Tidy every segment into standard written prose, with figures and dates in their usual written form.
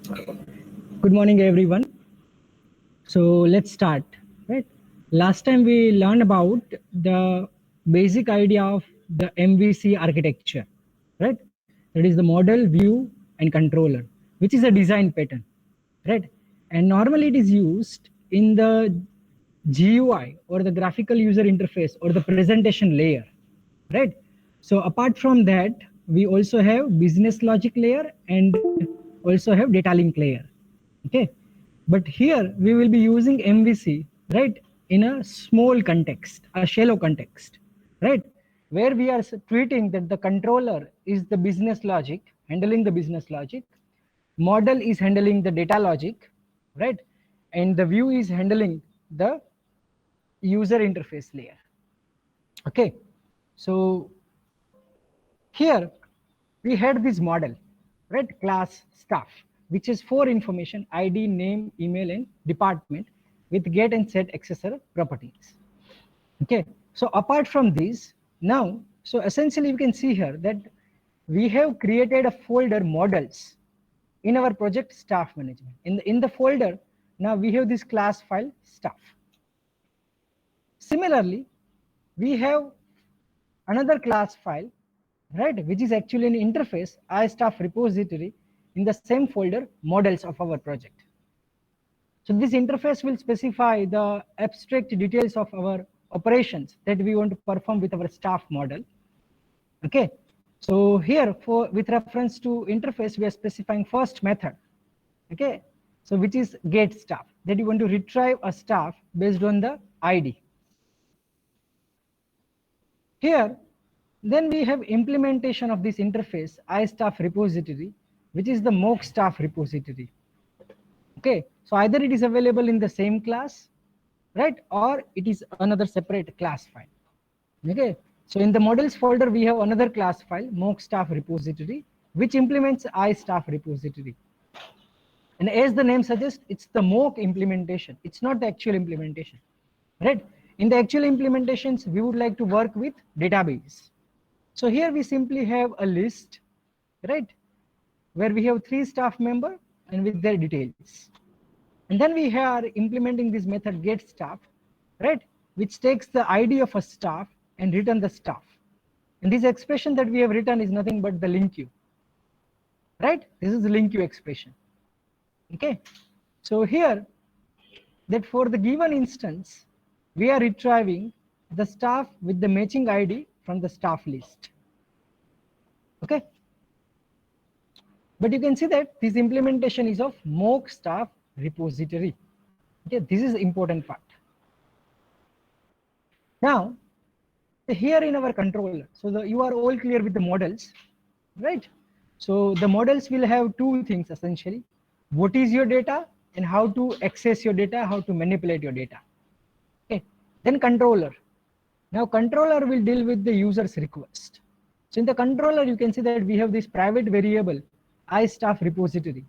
Good morning, everyone. So let's start. Right. Last time we learned about the basic idea of the MVC architecture. Right. That is the model, view, and controller, which is a design pattern. Right. And normally it is used in the GUI or the graphical user interface or the presentation layer. Right. So apart from that, we also have business logic layer and also have data link layer. Okay, but here we will be using MVC, right, in a small context, a shallow context, right, where we are treating that the controller is the business logic, handling the business logic, model is handling the data logic, right, and the view is handling the user interface layer. Okay, so here we had this model, right, class staff, which is for information ID, name, email, and department with get and set accessor properties. Okay, so apart from this, now, so essentially we can see here that we have created a folder models in our project staff management. In the folder, now we have this class file staff. Similarly, we have another class file, right, which is actually an interface iStaff repository in the same folder models of our project. So this interface will specify the abstract details of our operations that we want to perform with our staff model. Okay, so here for with reference to interface, we are specifying first method. Okay, so which is get staff, that you want to retrieve a staff based on the ID. Here, then we have implementation of this interface iStaff repository, which is the mock staff repository. Okay, so either it is available in the same class, right, or it is another separate class file. Okay, so in the models folder, we have another class file, mock staff repository, which implements iStaff repository. And as the name suggests, it's the mock implementation. It's not the actual implementation, right? In the actual implementations, we would like to work with database. So here we simply have a list, right, where we have 3 staff member and with their details. And then we are implementing this method get staff, right, which takes the ID of a staff and return the staff. And this expression that we have written is nothing but the link queue, right? This is the link queue expression. Okay, so here that for the given instance, we are retrieving the staff with the matching ID from the staff list. Okay, but you can see that this implementation is of mock staff repository. Okay, this is the important part. Now, here in our controller, so you are all clear with the models, right? So the models will have two things essentially: what is your data and how to access your data, how to manipulate your data. Okay, then controller. Now controller will deal with the user's request. So in the controller, you can see that we have this private variable iStaff repository.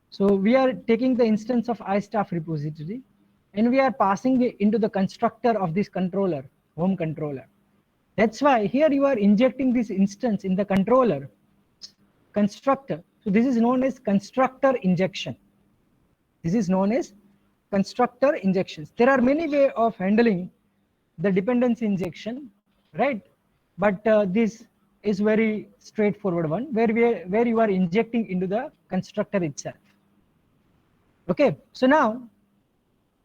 So we are taking the instance of iStaff repository and we are passing it into the constructor of this controller, home controller. That's why here you are injecting this instance in the controller constructor. So this is known as constructor injection. This is known as constructor injections. There are many ways of handling the dependency injection, right? But this is very straightforward one where you are injecting into the constructor itself. Okay, so now,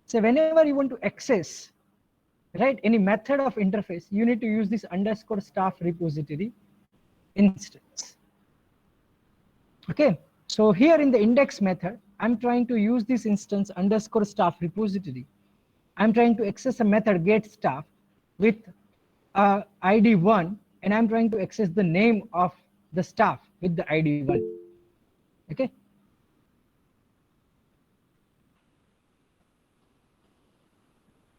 so whenever you want to access, right, any method of interface, you need to use this underscore staff repository instance. Okay, so here in the index method, I'm trying to use this instance underscore staff repository. I'm trying to access a method get staff with ID 1, and I'm trying to access the name of the staff with the ID 1. Okay.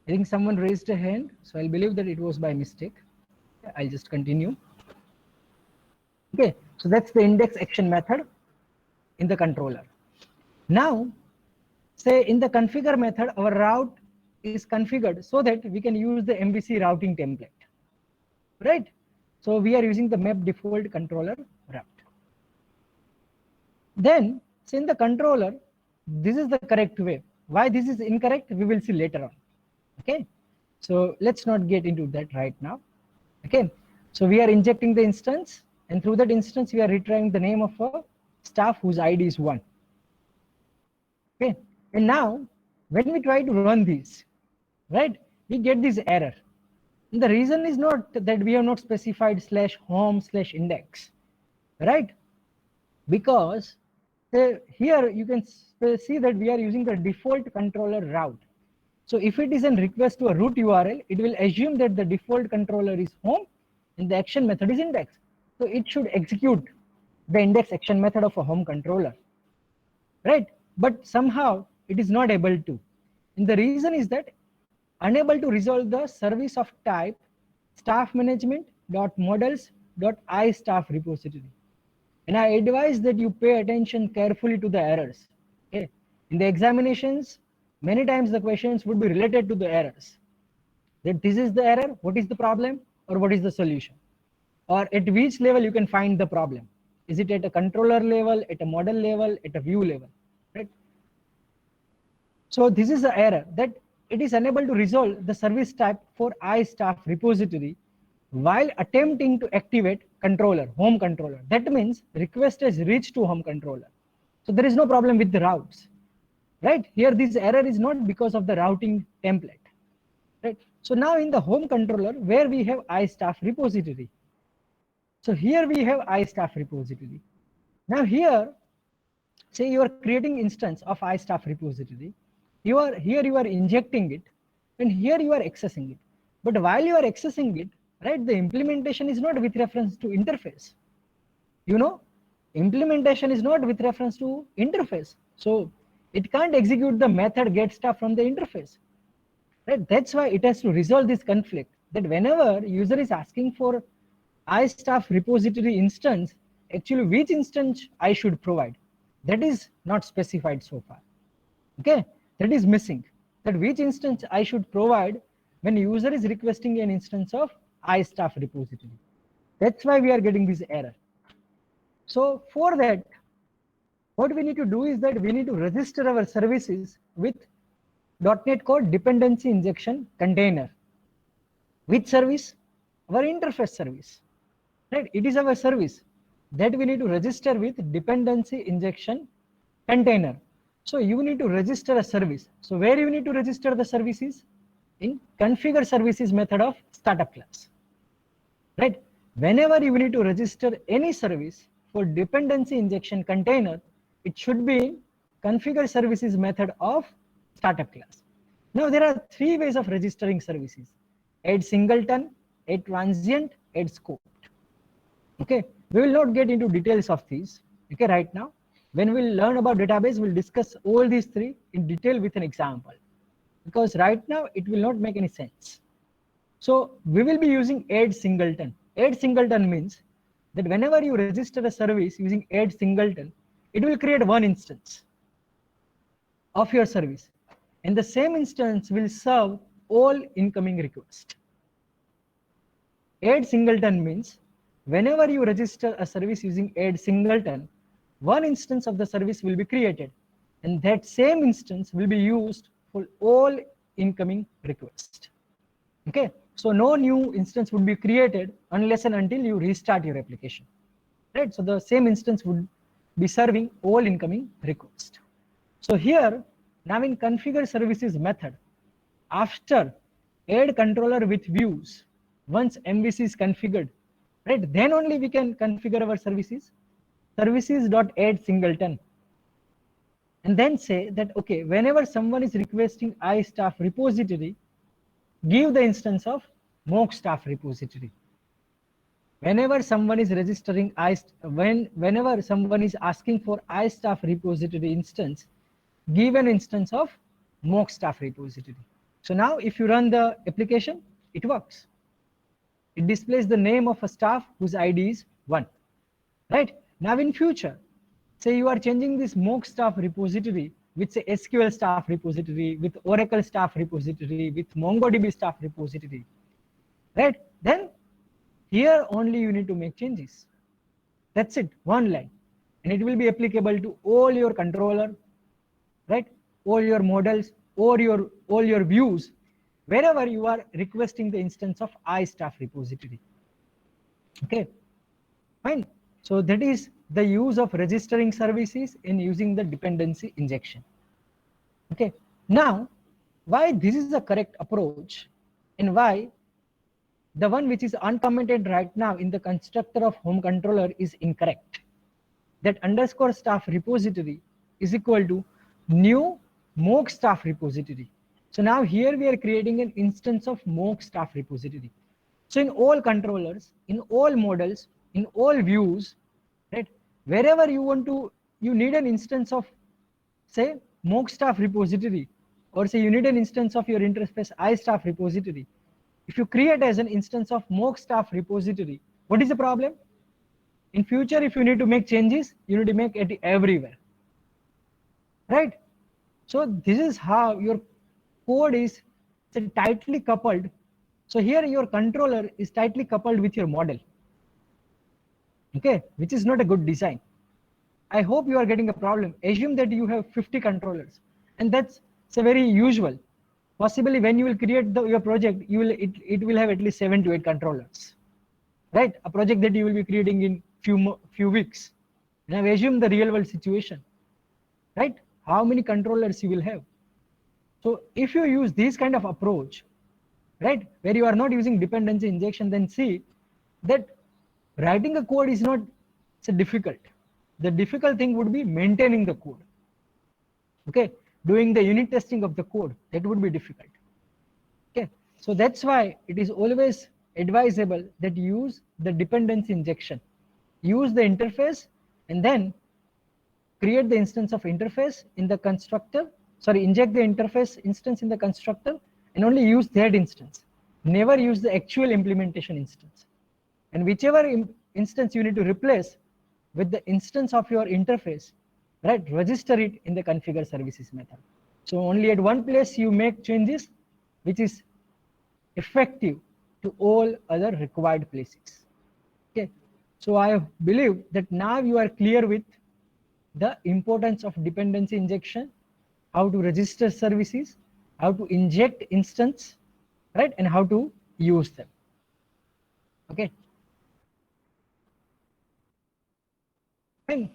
I think someone raised a hand, so I'll believe that it was by mistake. I'll just continue. Okay, so that's the index action method in the controller. Now, say in the configure method, our route is configured so that we can use the MVC routing template, right? So we are using the map default controller route. Then So in the controller, this is the correct way. Why this is incorrect, we will see later on. Okay, so let's not get into that right now. Okay, so we are injecting the instance, and through that instance we are retrieving the name of a staff whose ID is 1. Okay, and now when we try to run this, right, we get this error. And the reason is not that we have not specified /home/index, right? Because here you can see that we are using the default controller route. So if it is a request to a root URL, it will assume that the default controller is home and the action method is index. So it should execute the index action method of a home controller, right? But somehow it is not able to. And the reason is that unable to resolve the service of type staff management dot models dot I staff repository. And I advise that you pay attention carefully to the errors. Okay, in the examinations, many times the questions would be related to the errors. That this is the error, what is the problem, or what is the solution, or at which level you can find the problem. Is it at a controller level, at a model level, at a view level, right? So this is the error, that it is unable to resolve the service type for iStaff repository while attempting to activate controller, home controller. That means request has reached to home controller. So there is no problem with the routes, right? Here this error is not because of the routing template, right? So now in the home controller where we have iStaff repository. So here we have iStaff repository. Now here, say you are creating instance of iStaff repository. You are injecting it, and here you are accessing it. But while you are accessing it, right, the implementation is not with reference to interface. You know, implementation is not with reference to interface. So it can't execute the method get stuff from the interface. Right? That's why it has to resolve this conflict, that whenever user is asking for iStaff repository instance, actually which instance I should provide, that is not specified so far. Okay, that is missing, that which instance I should provide when user is requesting an instance of iStaff repository. That's why we are getting this error. So for that, what we need to do is that we need to register our services with .NET Core dependency injection container. Which service? Our interface service, right? It is our service that we need to register with dependency injection container. So you need to register a service. So where you need to register the services? In configure services method of startup class, right? Whenever you need to register any service for dependency injection container, it should be in configure services method of startup class. Now there are 3 ways of registering services: add singleton, add transient, add scoped. Okay, we will not get into details of these. Okay, right now, when we'll learn about database, we'll discuss all these 3 in detail with an example, because right now it will not make any sense. So we will be using add singleton. Add singleton means that whenever you register a service using add singleton, it will create one instance of your service, and the same instance will serve all incoming requests. Add singleton means whenever you register a service using add singleton, one instance of the service will be created, and that same instance will be used for all incoming requests. Okay, so no new instance would be created unless and until you restart your application, right? So the same instance would be serving all incoming requests. So here, now in configure services method, after add controller with views, once MVC is configured, right, then only we can configure our services services.add singleton, and then say that, okay, whenever someone is requesting iStaff repository, give the instance of mock staff repository. Whenever someone is registering whenever someone is asking for iStaff repository instance, give an instance of mock staff repository. So now if you run the application, it works. It displays the name of a staff whose ID is 1, right? Now in future, say you are changing this mock staff repository with, say, SQL staff repository, with Oracle staff repository, with MongoDB staff repository, right? Then here only you need to make changes. That's it, one line. and it will be applicable to all your controller, right? All your models or all your views, wherever you are requesting the instance of iStaff repository. Okay, fine. So that is the use of registering services in using the dependency injection. Okay, now why this is the correct approach and why the one which is uncommented right now in the constructor of home controller is incorrect. That underscore staff repository is equal to new mock staff repository. So now here we are creating an instance of mock staff repository. So in all controllers, in all models, in all views, right, wherever you want to, you need an instance of, say, mock staff repository, or say you need an instance of your interface iStaff repository. If you create as an instance of mock staff repository, what is the problem? In future, if you need to make changes, you need to make it everywhere, right? So this is how your code is tightly coupled. So here your controller is tightly coupled with your model, okay, which is not a good design. I hope you are getting a problem. Assume that you have 50 controllers, and that's a very usual. Possibly when you will create your project, it will have at least 7 to 8 controllers, right? A project that you will be creating in few weeks. Now assume the real world situation, right? How many controllers you will have? So if you use this kind of approach, right, where you are not using dependency injection, then see that writing a code is not so difficult. The difficult thing would be maintaining the code. Okay, doing the unit testing of the code, that would be difficult. Okay, so that's why it is always advisable that you use the dependency injection. Use the interface and then create the instance of interface in the constructor, sorry, inject the interface instance in the constructor and only use that instance. Never use the actual implementation instance. And whichever instance you need to replace with the instance of your interface, right, register it in the configure services method. So only at one place you make changes which is effective to all other required places. Okay, so I believe that now you are clear with the importance of dependency injection, how to register services, how to inject instance, right, and how to use them. Okay, fine.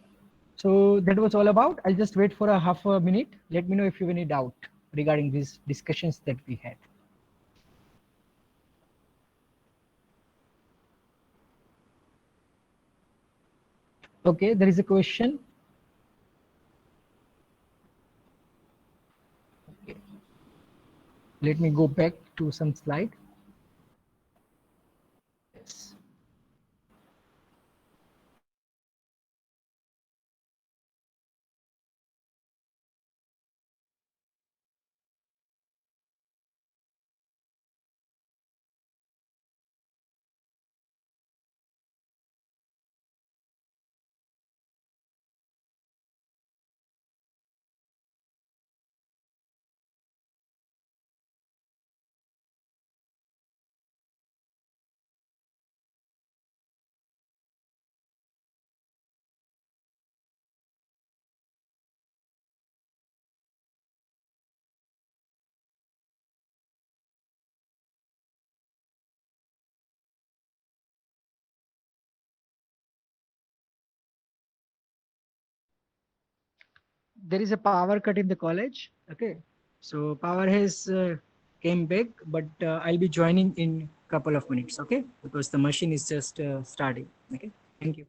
So that was all about. I'll just wait for a half a minute. Let me know if you have any doubt regarding these discussions that we had. Okay, there is a question. Okay. Let me go back to some slide. Yes. There is a power cut in the college. Okay, so power has came back, but I'll be joining in couple of minutes. Okay, because the machine is just starting. Okay, thank you.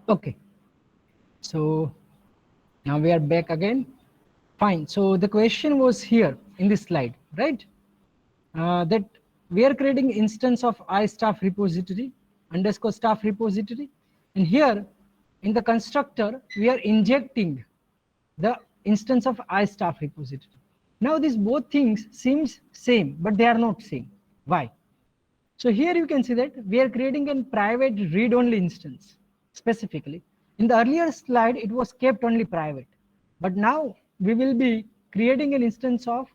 Okay, so now we are back again. Fine. So the question was here in this slide, right? That we are creating instance of iStaff repository underscore staff repository, and here in the constructor we are injecting the instance of iStaff repository. Now these both things seems same, but they are not same. Why? So here you can see that we are creating a private read-only instance specifically. In the earlier slide, it was kept only private, but now we will be creating an instance of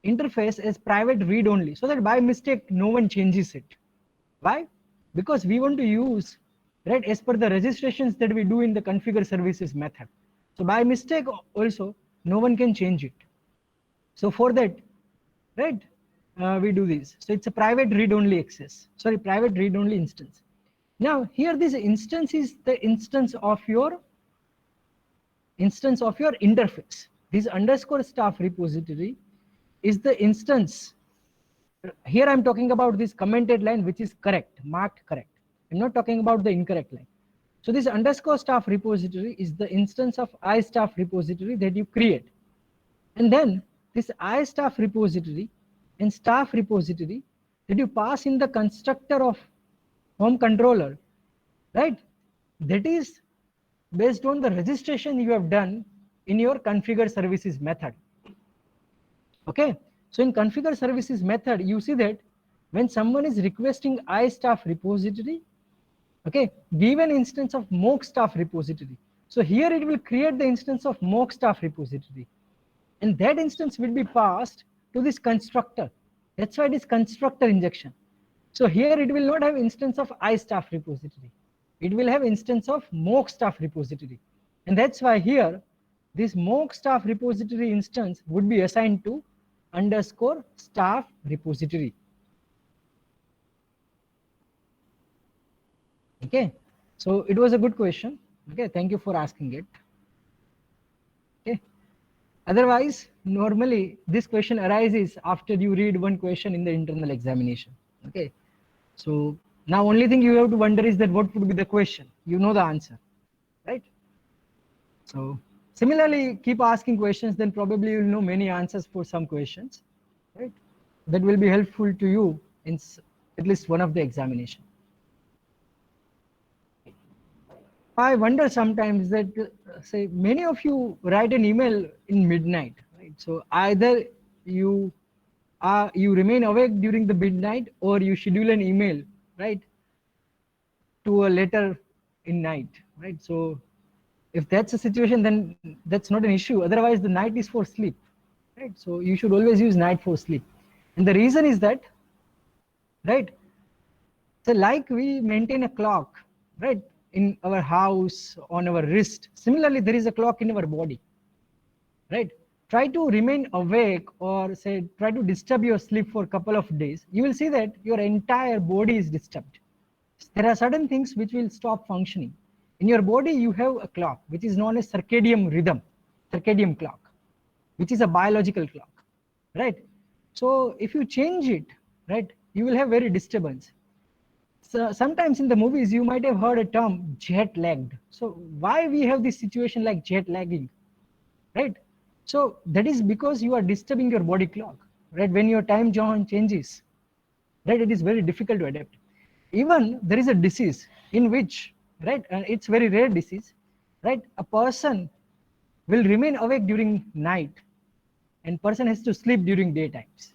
interface as private read-only, so that by mistake no one changes it. Why? Because we want to use, right, as per the registrations that we do in the configure services method. So by mistake also no one can change it. So for that, right, we do this. So it's a private read-only access. Sorry, private read-only instance. Now here this instance is the instance of your interface. This underscore staff repository is the instance. Here I'm talking about this commented line, which is correct, marked correct. I'm not talking about the incorrect line. So this underscore staff repository is the instance of iStaff repository that you create. And then this iStaff repository and staff repository that you pass in the constructor of home controller, right? That is based on the registration you have done in your configure services method. Okay, so in configure services method, you see that when someone is requesting iStaff repository, okay, give an instance of mock staff repository. So here it will create the instance of mock staff repository, and that instance will be passed to this constructor. That's why it is constructor injection. So here it will not have instance of iStaff repository. It will have instance of mock staff repository. And that's why here this mock staff repository instance would be assigned to underscore staff repository. Okay, so it was a good question. Okay, thank you for asking it. Okay, otherwise normally this question arises after you read one question in the internal examination. Okay, so now only thing you have to wonder is that what would be the question. You know the answer, right? So similarly, keep asking questions, then probably you'll know many answers for some questions, right? That will be helpful to you in at least one of the examination. I wonder sometimes that say many of you write an email in midnight, right? So either you remain awake during the midnight, or you schedule an email, right, to a later in night, right? So if that's a situation, then that's not an issue. Otherwise the night is for sleep, right? So you should always use night for sleep. And the reason is that, right, so like we maintain a clock, right, in our house, on our wrist, similarly there is a clock in our body, right? Try to remain awake, or say try to disturb your sleep for a couple of days, you will see that your entire body is disturbed. There are certain things which will stop functioning. In your body you have a clock which is known as circadian rhythm, circadian clock, which is a biological clock, right? So if you change it, right, you will have very disturbance. So sometimes in the movies you might have heard a term jet lagged. So why we have this situation like jet lagging, right? So that is because you are disturbing your body clock, right? When your time zone changes, right, it is very difficult to adapt. Even there is a disease in which, right, and it's very rare disease, right, a person will remain awake during night and person has to sleep during daytimes,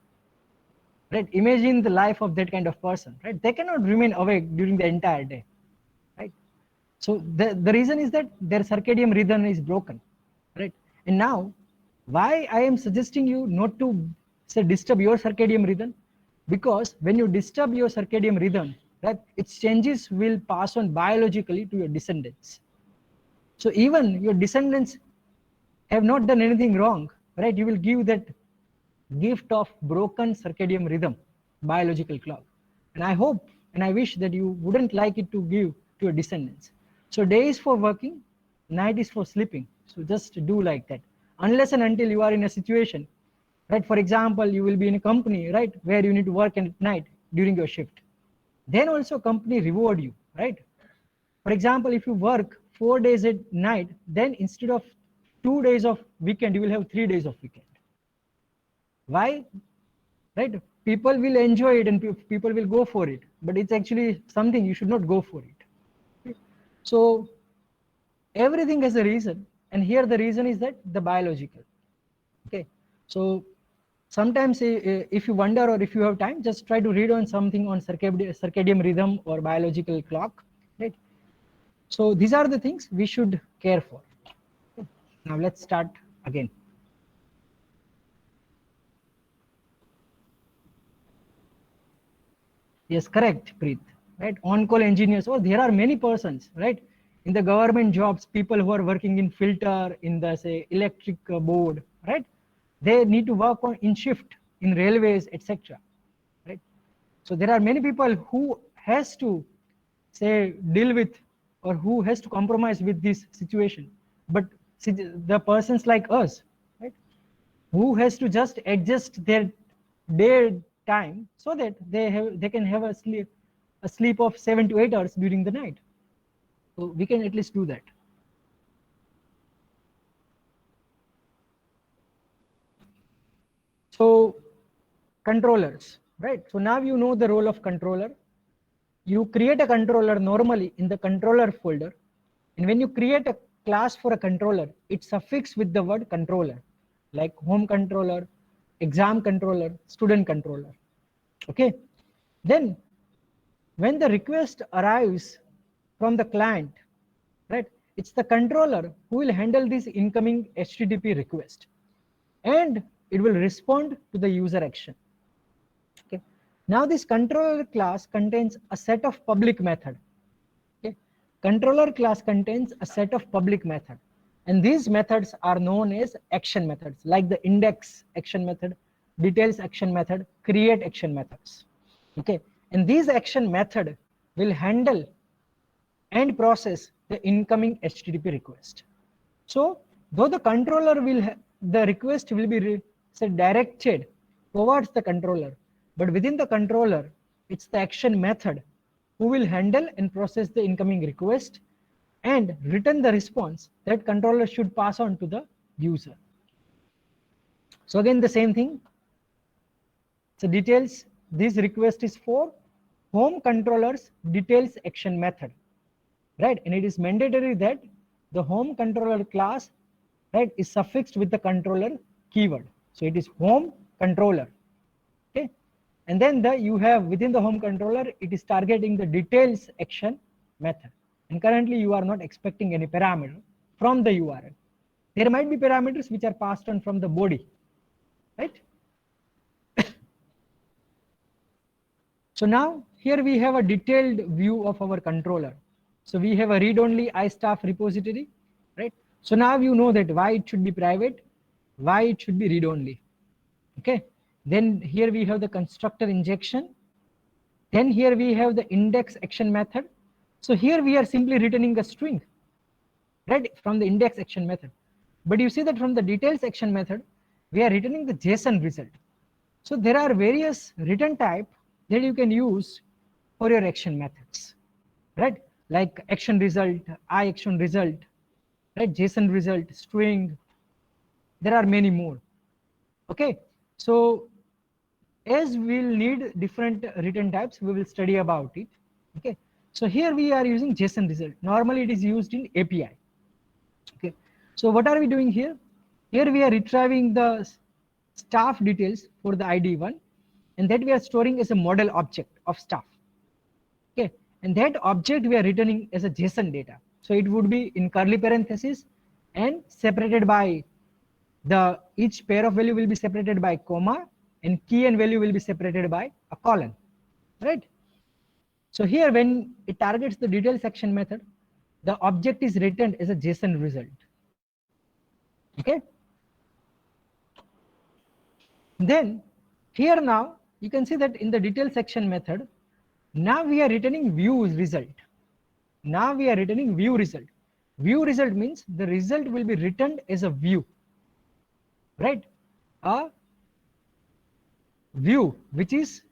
right? Imagine the life of that kind of person, right? They cannot remain awake during the entire day, right? So the reason is that their circadian rhythm is broken, right? And now why I am suggesting you not to say disturb your circadian rhythm, because when you disturb your circadian rhythm, right, its changes will pass on biologically to your descendants. So even your descendants have not done anything wrong, right? You will give that gift of broken circadian rhythm, biological clock. And I hope and I wish that you wouldn't like it to give to your descendants. So day is for working, night is for sleeping. So just do like that. Unless and until you are in a situation, right? For example, you will be in a company, right, where you need to work at night during your shift. Then also company reward you, right? For example, if you work 4 days at night, then instead of 2 days of weekend, you will have 3 days of weekend. Why? Right? People will enjoy it and people will go for it, but it's actually something you should not go for it. So everything has a reason, and here the reason is that the biological. Okay, so sometimes if you wonder or if you have time, just try to read on something on circadian rhythm or biological clock, right? So these are the things we should care for. Okay. Now let's start again. Yes, correct, Preet. Right, on-call engineers. Oh, there are many persons, right? In the government jobs, people who are working in filter, in the say electric board, right? They need to work on in shift in railways, etc. Right? So there are many people who has to say deal with or who has to compromise with this situation. But see, the persons like us, right? Who has to just adjust their day time so that they can have a sleep of 7 to 8 hours during the night. So we can at least do that. So controllers, right? So now you know the role of controller. You create a controller normally in the controller folder, and when you create a class for a controller, it's suffixed with the word controller, like home controller, exam controller, student controller. Okay, then when the request arrives from the client, right, it's the controller who will handle this incoming HTTP request, and it will respond to the user action. Okay, now this controller class contains a set of public method. Okay, controller class contains a set of public method, and these methods are known as action methods, like the index action method, details action method, create action methods. Okay, and these action method will handle and process the incoming HTTP request. So though the controller will the request will be say directed towards the controller, but within the controller, it's the action method who will handle and process the incoming request and return the response that controller should pass on to the user. So again, the same thing. So details, this request is for home controller's details action method, right? And it is mandatory that the home controller class, right, is suffixed with the controller keyword. So it is home controller. Okay, and then you have within the home controller, it is targeting the details action method, and currently you are not expecting any parameter from the URL. There might be parameters which are passed on from the body, right? So now here we have a detailed view of our controller. So we have a read-only iStaff repository, right? So now you know that why it should be private, why it should be read-only. Okay. Then here we have the constructor injection. Then here we have the index action method. So here we are simply returning a string, right, from the index action method. But you see that from the details action method, we are returning the JSON result. So there are various return type that you can use for your action methods, right? Like action result, I action result, right? JSON result, string. There are many more. Okay, so as we'll need different return types, we will study about it. Okay, so here we are using JSON result. Normally it is used in API. Okay, so what are we doing here? Here we are retrieving the staff details for the ID1, and that we are storing as a model object of staff. Okay, and that object we are returning as a JSON data. So it would be in curly parentheses and separated by the each pair of value will be separated by comma, and key and value will be separated by a colon, right? So here when it targets the detail section method, the object is returned as a JSON result. Okay. Then here now you can see that in the detail section method, now we are returning view result. Now we are returning view result. View result means the result will be returned as a view, right? A view, which is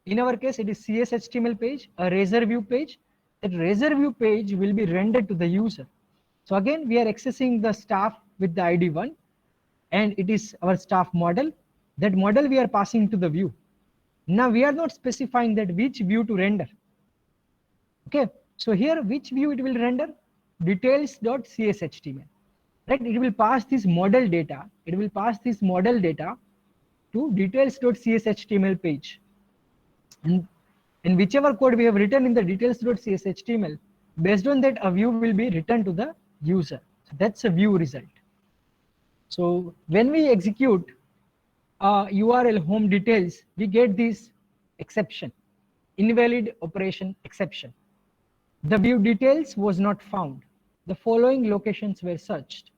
in our case it is CSHTML page, a razor view page, that Razor View page will be rendered to the user. So again, we are accessing the staff with the ID 1, and it is our staff model. That model we are passing to the view. Now we are not specifying that which view to render. Okay, so here which view it will render? Details.cshtml. Right, it will pass this model data. It will pass this model data to details.cshtml page. And in whichever code we have written in the details.cshtml, based on that, a view will be returned to the user. So that's a view result. So when we execute URL home details, we get this exception, invalid operation exception. The view details was not found. The following locations were searched.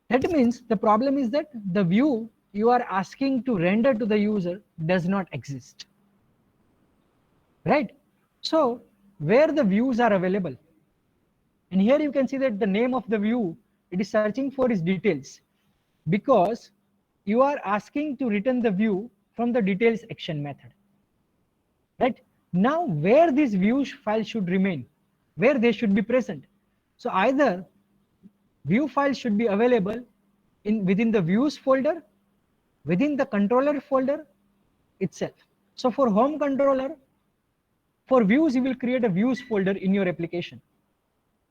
That means the problem is that the view you are asking to render to the user does not exist. Right? So where the views are available, and here you can see that the name of the view, it is searching for its details, because you are asking to return the view from the details action method. Right? Now where these views files should remain, where they should be present. So either view files should be available within the views folder, within the controller folder itself. So for home controller, for views, you will create a views folder in your application.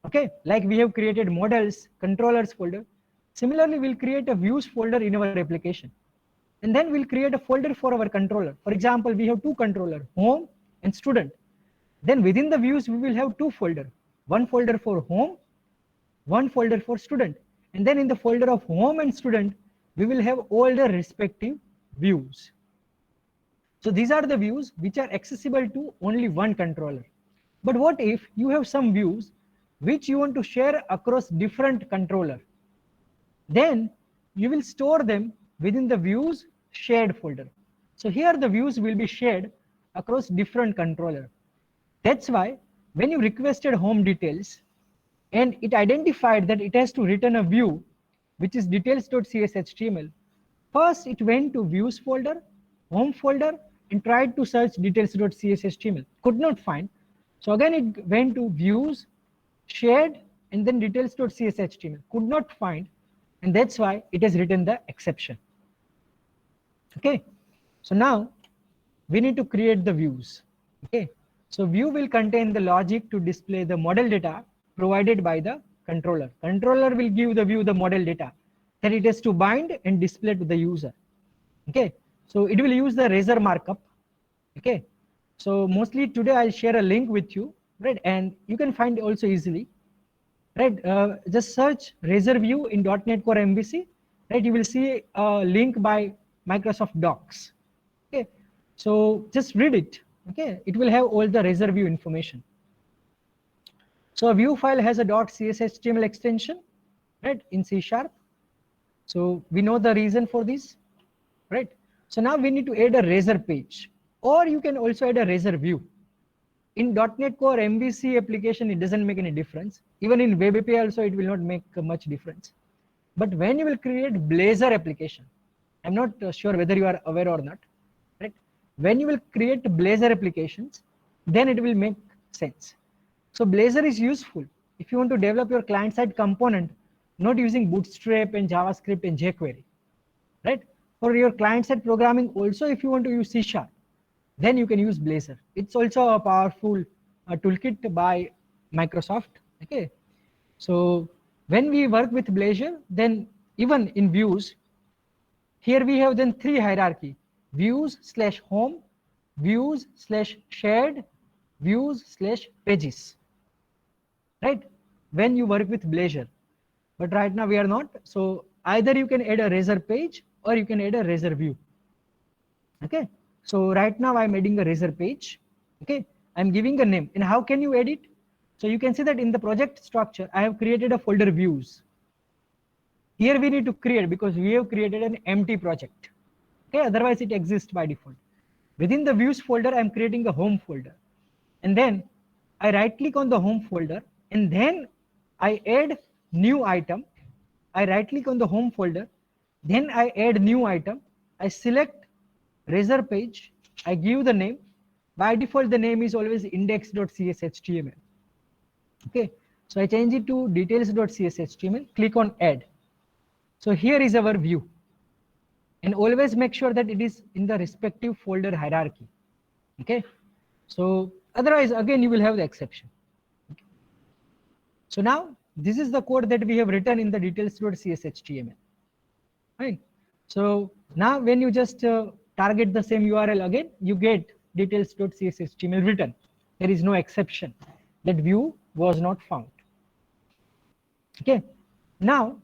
Okay, like we have created models, controllers folder. Similarly, we'll create a views folder in our application. And then we'll create a folder for our controller. For example, we have two controllers, home and student. Then within the views, we will have two folders. One folder for home, one folder for student. And then in the folder of home and student, we will have all the respective views. So these are the views which are accessible to only one controller. But what if you have some views which you want to share across different controller? Then you will store them within the views shared folder. So here the views will be shared across different controller. That's why when you requested home details and it identified that it has to return a view which is details.cshtml, first it went to views folder, home folder, and tried to search details.cshtml, could not find. So again it went to views, shared, and then details.cshtml, could not find, and that's why it has written the exception. Okay, so now we need to create the views. Okay, so view will contain the logic to display the model data provided by the controller. Controller will give the view the model data that it has to bind and display to the user. Okay, so it will use the Razor markup. Okay, so mostly today I'll share a link with you, right? And you can find also easily, right? Just search Razor View in .NET Core MVC, right? You will see a link by Microsoft Docs. Okay, so just read it. Okay, it will have all the Razor View information. So a view file has a .cshtml extension, right, in C#. So we know the reason for this, right? So now we need to add a Razor page, or you can also add a Razor view. In .NET Core MVC application, it doesn't make any difference. Even in Web API also, it will not make much difference. But when you will create Blazor application, I'm not sure whether you are aware or not, right? When you will create Blazor applications, then it will make sense. So Blazor is useful if you want to develop your client-side component, not using Bootstrap and JavaScript and jQuery, right? For your client-side programming, also if you want to use C#, then you can use Blazor. It's also a powerful toolkit by Microsoft. Okay, so when we work with Blazor, then even in views, here we have then three hierarchy: views/home, views/shared, views/pages. Right? When you work with Blazor, but right now we are not. So either you can add a Razor page or you can add a Razor view. Okay. So right now I'm adding a Razor page. Okay. I'm giving a name. And how can you edit? So you can see that in the project structure, I have created a folder views. Here we need to create because we have created an empty project. Okay. Otherwise it exists by default. Within the views folder, I'm creating a home folder. And then I right click on the home folder and then I add new item. I right click on the home folder. Then I add new item. I select Razor page. I give the name. By default, the name is always index.cshtml. Okay, so I change it to details.cshtml, click on add. So here is our view, and always make sure that it is in the respective folder hierarchy. Okay, so otherwise again you will have the exception. So now this is the code that we have written in the details.cshtml. Right. So now when you just target the same URL again, you get details.cshtml written. There is no exception. That view was not found. Okay. Now,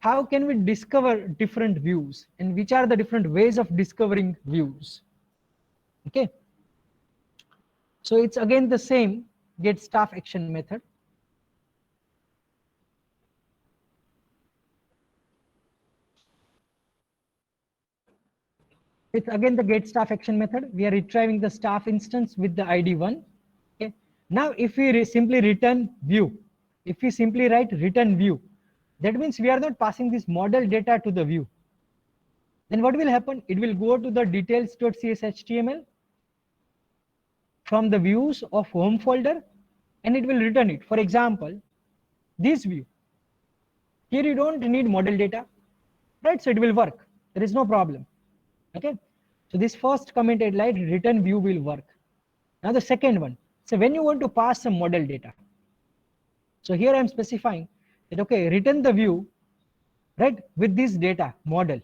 how can we discover different views, and which are the different ways of discovering views? Okay. So it's again the same get staff action method. It's again the get staff action method. We are retrieving the staff instance with the ID 1. Okay. Now, if we simply return view, if we simply write return view, that means we are not passing this model data to the view. Then what will happen? It will go to the details.cshtml from the views of home folder, and it will return it. For example, this view. Here you don't need model data, right? So it will work. There is no problem. Okay. So this first comment like return view will work. Now the second one. So when you want to pass some model data. So here I'm specifying that, okay, return the view, right, with this data model.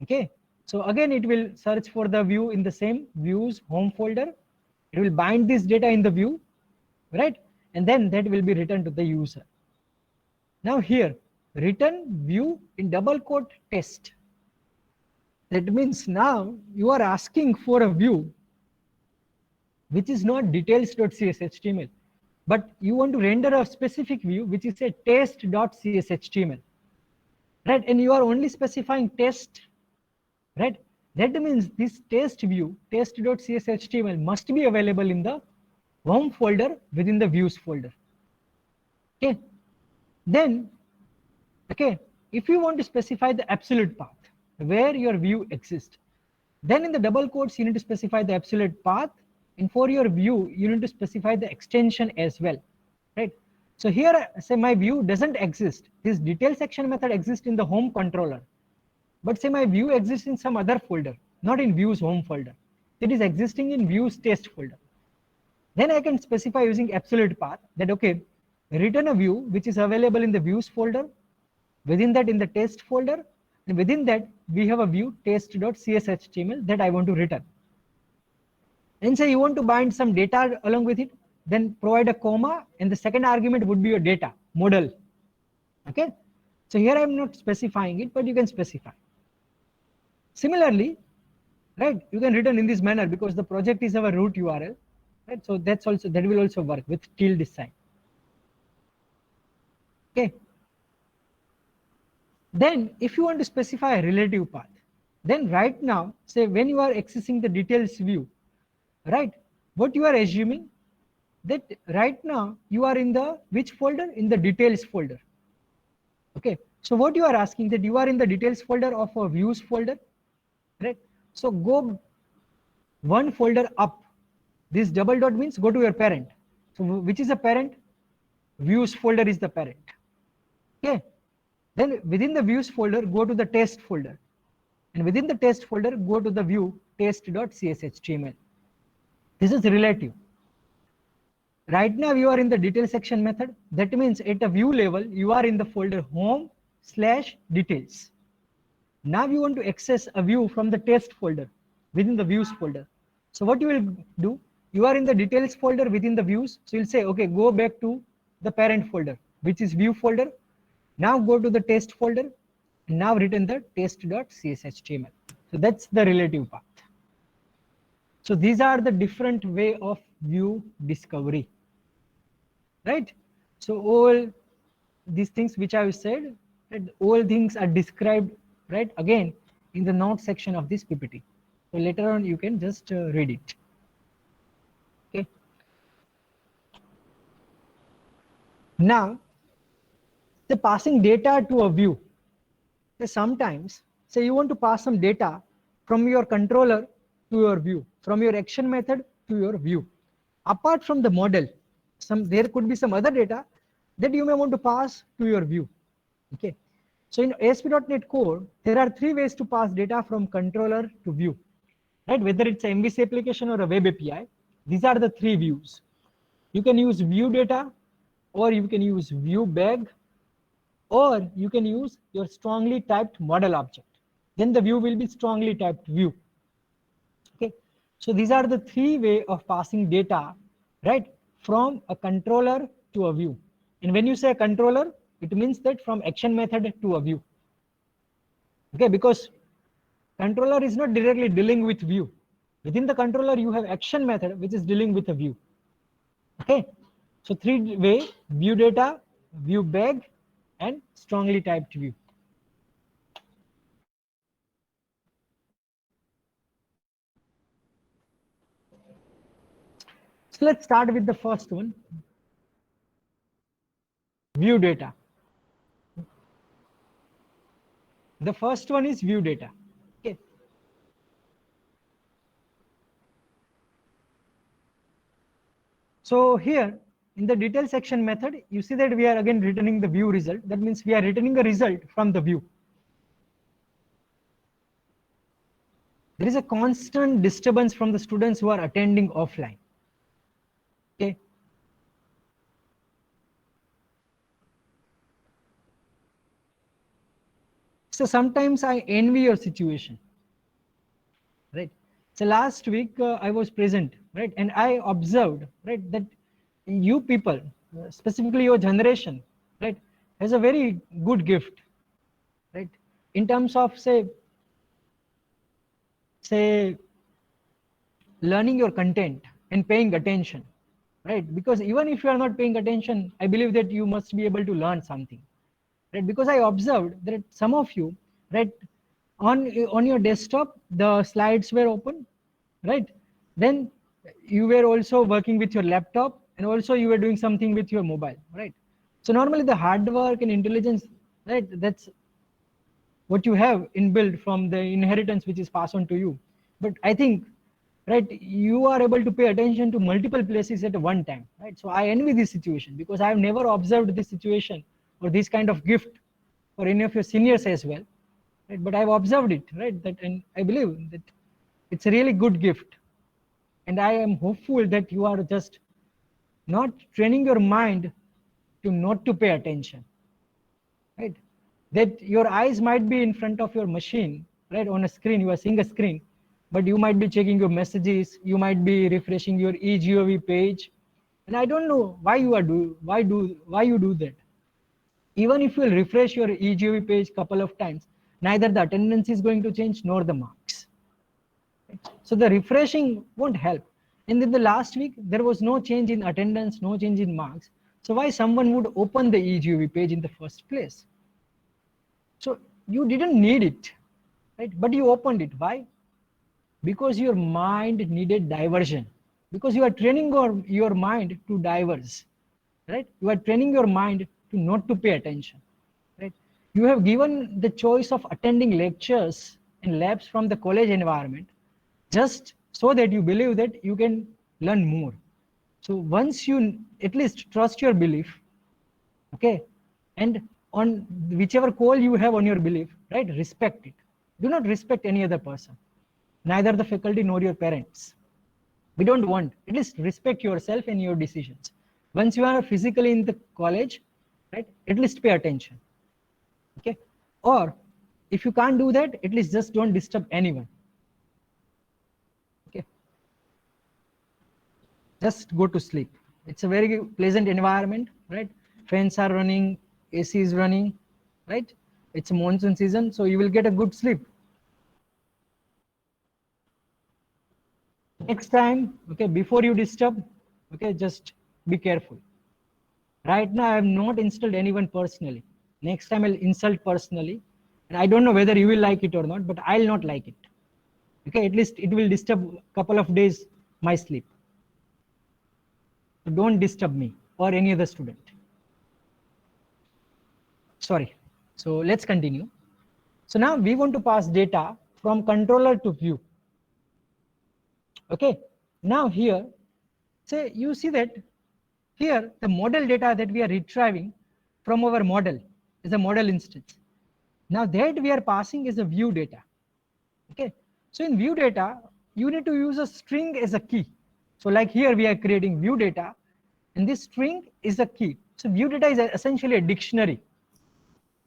Okay. So again, it will search for the view in the same views home folder. It will bind this data in the view, right? And then that will be returned to the user. Now here, return view in double quote test. That means now you are asking for a view which is not details.cshtml, but you want to render a specific view which is a test.cshtml, right? And you are only specifying test, right? That means this test view, test.cshtml, must be available in the home folder within the views folder. Okay. Then, okay, if you want to specify the absolute path where your view exists, then in the double quotes you need to specify the absolute path, and for your view you need to specify the extension as well, right? So here, say my view doesn't exist. This detail section method exists in the home controller, but say my view exists in some other folder, not in views home folder. It is existing in views test folder. Then I can specify using absolute path that, okay, return a view which is available in the views folder. Within that, in the test folder, and within that we have a view test.cshtml that I want to return. And say you want to bind some data along with it, then provide a comma, and the second argument would be your data model. Okay. So here I'm not specifying it, but you can specify. Similarly, right, you can return in this manner because the project is our root URL, right? So that will also work with tilde sign. Okay. Then if you want to specify a relative path, then right now, say when you are accessing the details view, right, what you are assuming that right now you are in the which folder? In the details folder. Okay. So what you are asking that you are in the details folder of a views folder, right? So go one folder up. This double dot means go to your parent. So which is a parent? Views folder is the parent. Okay. Then within the views folder, go to the test folder. And within the test folder, go to the view test.cshtml. This is relative. Right now you are in the detail section method. That means at a view level, you are in the folder home/details. Now you want to access a view from the test folder within the views folder. So what you will do, you are in the details folder within the views. So you'll say, okay, go back to the parent folder, which is view folder. Now go to the test folder, and now return the test.cshtml. So that's the relative path. So these are the different way of view discovery, right? So all these things which I have said, right, all things are described, right, again in the note section of this PPT. So later on you can just read it. Okay. Now, the passing data to a view. So sometimes, say you want to pass some data from your controller to your view, from your action method to your view. Apart from the model, there could be some other data that you may want to pass to your view. Okay. So in ASP.NET Core, there are three ways to pass data from controller to view, right? Whether it's an MVC application or a web API, these are the three views. You can use view data, or you can use view bag, or you can use your strongly typed model object. Then the view will be strongly typed view. Okay. So these are the three way of passing data, right, from a controller to a view. And when you say a controller, it means that from action method to a view. Okay, because controller is not directly dealing with view. Within the controller, you have action method, which is dealing with a view. Okay, so three way: view data, view bag, and strongly typed view. So let's start with the first one, view data. The first one is view data. Okay. So here in the detail section method, you see that we are again returning the view result. That means we are returning a result from the view. There is a constant disturbance from the students who are attending offline. Okay. So sometimes I envy your situation, right? So last week I was present, right, and I observed, right, that you people, specifically your generation, right, has a very good gift, right, in terms of say learning your content and paying attention, right? Because even if you are not paying attention, I believe that you must be able to learn something, right? Because I observed that some of you, right, on your desktop the slides were open, right? Then you were also working with your laptop, and also you were doing something with your mobile, right? So normally the hard work and intelligence, right, that's what you have inbuilt from the inheritance which is passed on to you. But I think, right, you are able to pay attention to multiple places at one time, right? So I envy this situation, because I have never observed this situation or this kind of gift for any of your seniors as well, right? But I've observed it, right, that, and I believe that it's a really good gift, and I am hopeful that you are just not training your mind to not to pay attention, right? That your eyes might be in front of your machine, right, on a screen, you are seeing a screen, but you might be checking your messages, you might be refreshing your eGov page, and I don't know why you are why you do that. Even if you will refresh your eGov page couple of times, neither the attendance is going to change nor the marks. So the refreshing won't help. And in the last week, there was no change in attendance, no change in marks. So why someone would open the eGov page in the first place? So you didn't need it, right? But you opened it. Why? Because your mind needed diversion. Because you are training your mind to diverse, right? You are training your mind to not to pay attention, right? You have given the choice of attending lectures and labs from the college environment just so that you believe that you can learn more. So once you at least trust your belief, okay, and on whichever call you have on your belief, right, respect it. Do not respect any other person, neither the faculty nor your parents. We don't want, at least respect yourself and your decisions. Once you are physically in the college, right, at least pay attention, okay? Or if you can't do that, at least just don't disturb anyone, okay? Just go to sleep. It's a very pleasant environment, right? Fans are running, AC is running, right? It's a monsoon season, so you will get a good sleep. Next time, okay, before you disturb, okay, just be careful. Right now, I have not installed anyone personally. Next time I'll insult personally. And I don't know whether you will like it or not, but I'll not like it. Okay, at least it will disturb a couple of days my sleep. So don't disturb me or any other student. Sorry. So let's continue. So now we want to pass data from controller to view. Okay. Now here, say you see that here the model data that we are retrieving from our model is a model instance. Now that we are passing is a view data. Okay, so in view data, you need to use a string as a key. So like here we are creating view data, and this string is a key. So view data is essentially a dictionary,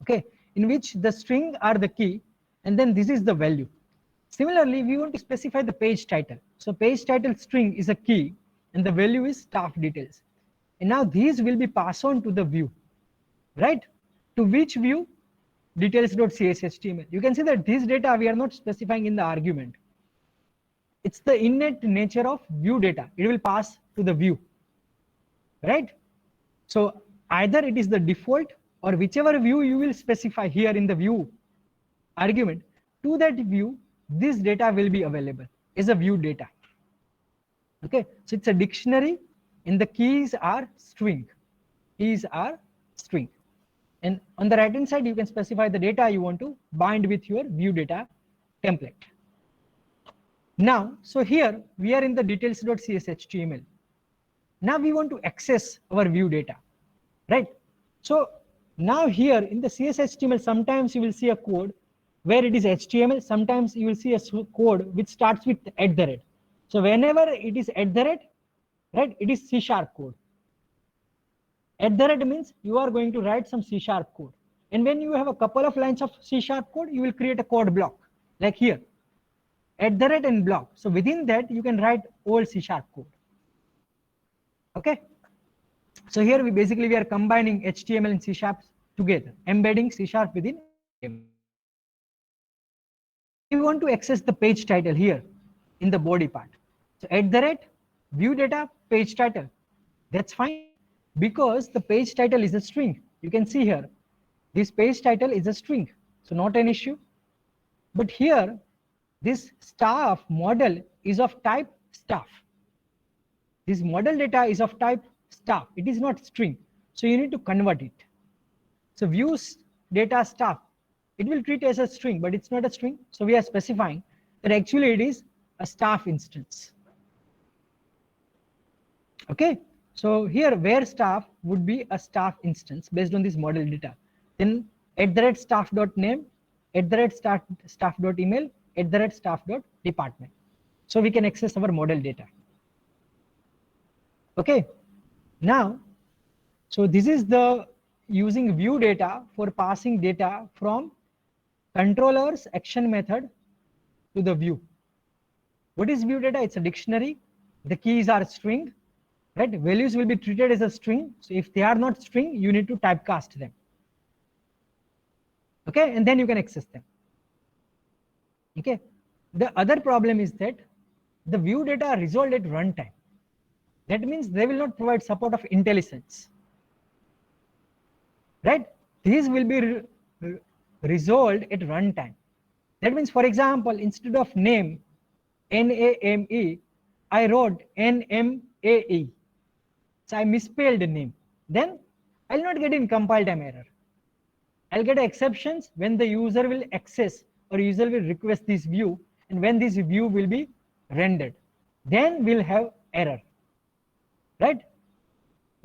okay, in which the string are the key, and then this is the value. Similarly, we want to specify the page title. So page title string is a key, and the value is staff details. And now these will be passed on to the view, right? To which view? Details.cshtml. You can see that this data we are not specifying in the argument. It's the innate nature of view data. It will pass to the view, right? So either it is the default or whichever view you will specify here in the view argument, to that view, this data will be available as a view data. Okay, so it's a dictionary and the keys are string. Keys are string. And on the right hand side, you can specify the data you want to bind with your view data template. Now, so here we are in the details.cshtml. Now we want to access our view data, right? So now here in the CSHTML, sometimes you will see a code where it is HTML. Sometimes you will see a code which starts with @. So whenever it is @, right, it is C# code. @ means you are going to write some C# code. And when you have a couple of lines of C# code, you will create a code block like here, @ and block. So within that, you can write all C# code. Okay. So here we are combining HTML and C# together, embedding C# within HTML. We want to access the page title here in the body part. So @ view data page title. That's fine because the page title is a string. You can see here, this page title is a string, so not an issue. But here, this staff model is of type staff. This model data is of type staff. It is not string, so you need to convert it. So views data staff, it will treat as a string, but it's not a string. So we are specifying that actually it is a staff instance. Okay, so here where staff would be a staff instance based on this model data. Then @staff.name, @staff.email, @staff.department. So we can access our model data. Okay, now, so this is the using view data for passing data from controller's action method to the view. What is view data? It's a dictionary. The keys are string, right? Values will be treated as a string. So if they are not string, you need to typecast them. Okay, and then you can access them. Okay, the other problem is that the view data are resolved at runtime. That means they will not provide support of IntelliSense, right? These will be resolved at runtime. That means, for example, instead of name, NAME, I wrote NMAE. So I misspelled the name. Then I'll not get in compile time error. I'll get exceptions when the user will access or user will request this view, and when this view will be rendered, then we'll have error, right?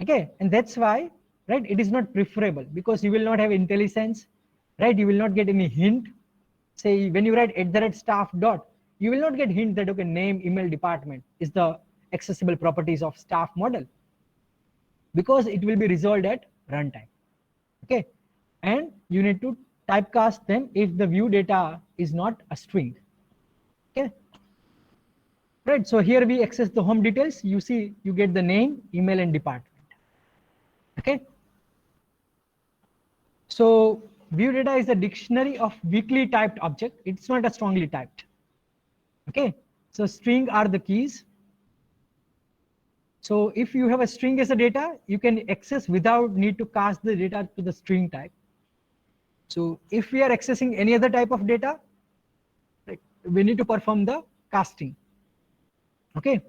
Okay, and that's why, right, it is not preferable because you will not have IntelliSense, right? You will not get any hint. Say when you write @staff dot, you will not get hint that okay, name, email, department is the accessible properties of staff model, because it will be resolved at runtime. Okay, and you need to typecast them if the view data is not a string. Okay, right. So here we access the home details. You see, you get the name, email, and department. Okay. So view data is a dictionary of weakly typed object. It's not a strongly typed. Okay. So string are the keys. So if you have a string as a data, you can access without need to cast the data to the string type. So if we are accessing any other type of data, right, we need to perform the casting. Okay.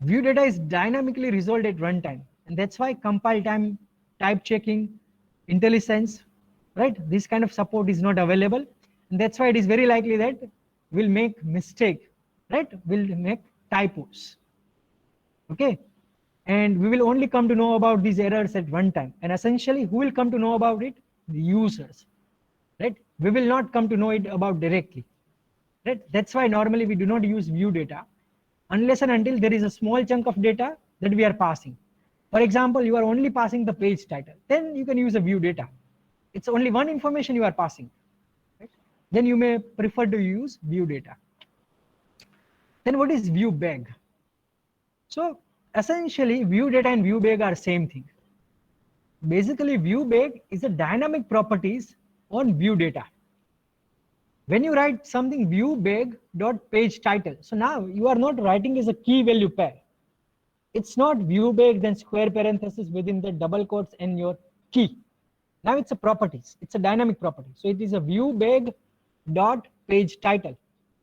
View data is dynamically resolved at runtime, and that's why compile time, type checking, IntelliSense, right? This kind of support is not available, and that's why it is very likely that we'll make mistake, right? We'll make typos. Okay. And we will only come to know about these errors at one time. And essentially, who will come to know about it? The users, right? We will not come to know it about directly, right? That's why normally we do not use view data unless and until there is a small chunk of data that we are passing. For example, you are only passing the page title, then you can use a view data. It's only one information you are passing, right? Then you may prefer to use view data. Then what is view bag? So essentially, view data and view bag are same thing. Basically, view bag is a dynamic properties on view data. When you write something view bag dot page title, so now you are not writing as a key value pair. It's not view bag then square parenthesis within the double quotes and your key. Now it's a properties. It's a dynamic property. So it is a view bag dot page title.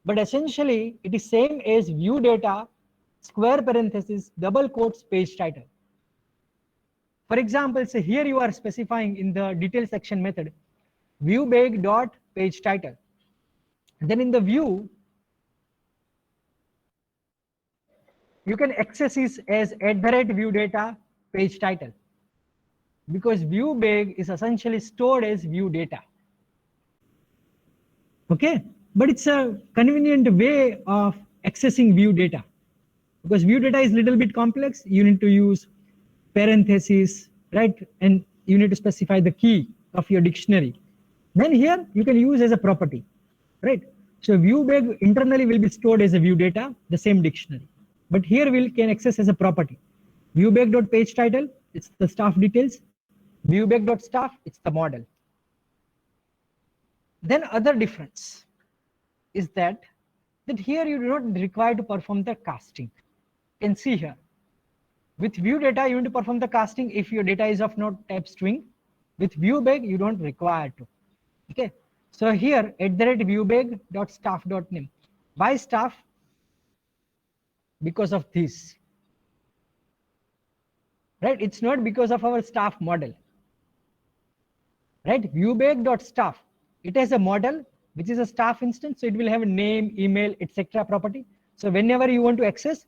But essentially, it is same as view data square parenthesis double quotes page title. For example, say here you are specifying in the detail section method view bag dot page title. Then in the view, you can access this as @view data page title, because view bag is essentially stored as view data. Okay, but it's a convenient way of accessing view data, because view data is a little bit complex. You need to use parentheses, right? And you need to specify the key of your dictionary. Then here you can use as a property, right? So view bag internally will be stored as a view data, the same dictionary. But here we can access as a property. View bag.page title, it's the staff details. View bag.staff, it's the model. Then other difference is that here you do not require to perform the casting. You can see here. With view data, you need to perform the casting if your data is of not type string. With view bag, you don't require to. Okay. So here @viewbag.staff.name. Why staff? Because of this. Right? It's not because of our staff model. Right? Viewbag.staff. It has a model which is a staff instance, so it will have a name, email, etc. property. So whenever you want to access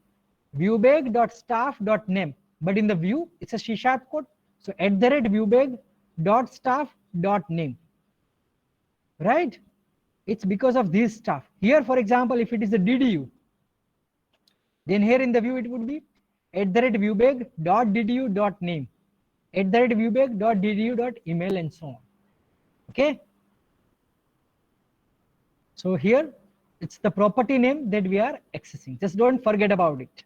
viewbag.staff.name, but in the view it's a C# code. So @viewbag.staff.name. Right? It's because of this stuff. Here, for example, if it is a DDU, then here in the view it would be @viewbag.ddu.name, @viewbag.ddu.email, and so on. Okay. So here it's the property name that we are accessing. Just don't forget about it.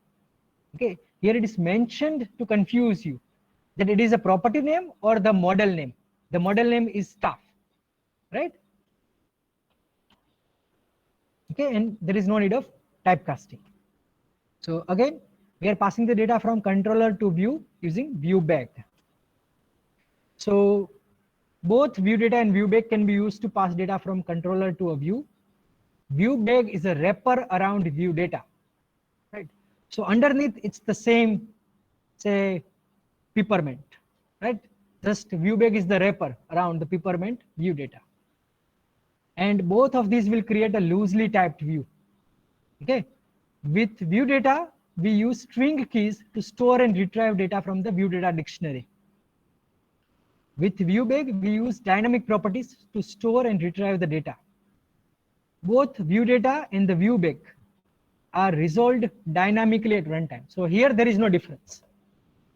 Okay. Here it is mentioned to confuse you that it is a property name or the model name. The model name is staff, right? Okay, and there is no need of typecasting. So again, we are passing the data from controller to view using view bag. So both view data and view bag can be used to pass data from controller to a view. View bag is a wrapper around view data, right? So underneath it's the same, say, Peppermint, right? Just view bag is the wrapper around the Peppermint view data. And both of these will create a loosely typed view. Okay. With view data, we use string keys to store and retrieve data from the view data dictionary. With view bag, we use dynamic properties to store and retrieve the data. Both view data and the view bag are resolved dynamically at runtime. So here there is no difference,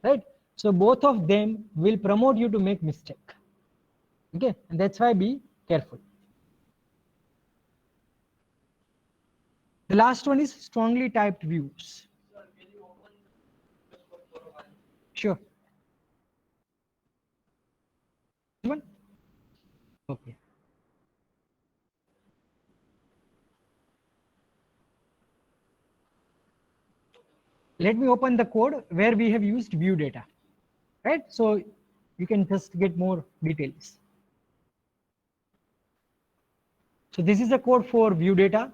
right? So both of them will promote you to make mistake. Okay, and that's why be careful. The last one is strongly typed views. Sure. One? Okay. Let me open the code where we have used view data, right? So you can just get more details. So this is the code for view data.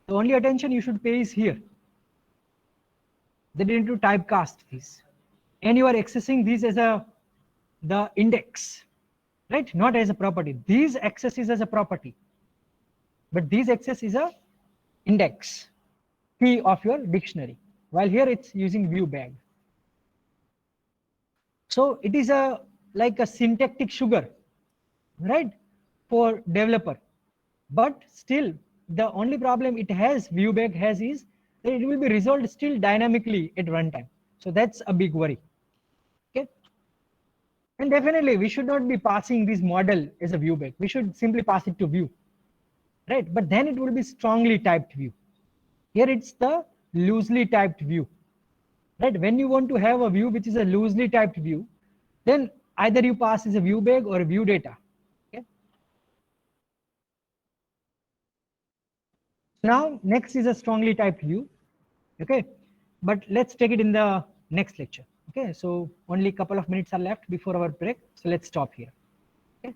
The only attention you should pay is here. They need to typecast this, and you are accessing this as the index, right? Not as a property. These access is as a property, but these access is a index key of your dictionary. While here it's using view bag. So it is a like a syntactic sugar, right, for developer. But still, the only problem it has, viewback has, is that it will be resolved still dynamically at runtime. So that's a big worry. Okay. And definitely we should not be passing this model as a viewback. We should simply pass it to view, right? But then it will be strongly typed view. Here it's the loosely typed view, right? When you want to have a view which is a loosely typed view, then either you pass as a view bag or a view data. Okay. Now next is a strongly typed view. Okay, but let's take it in the next lecture. Okay, so only a couple of minutes are left before our break, so let's stop here. Okay.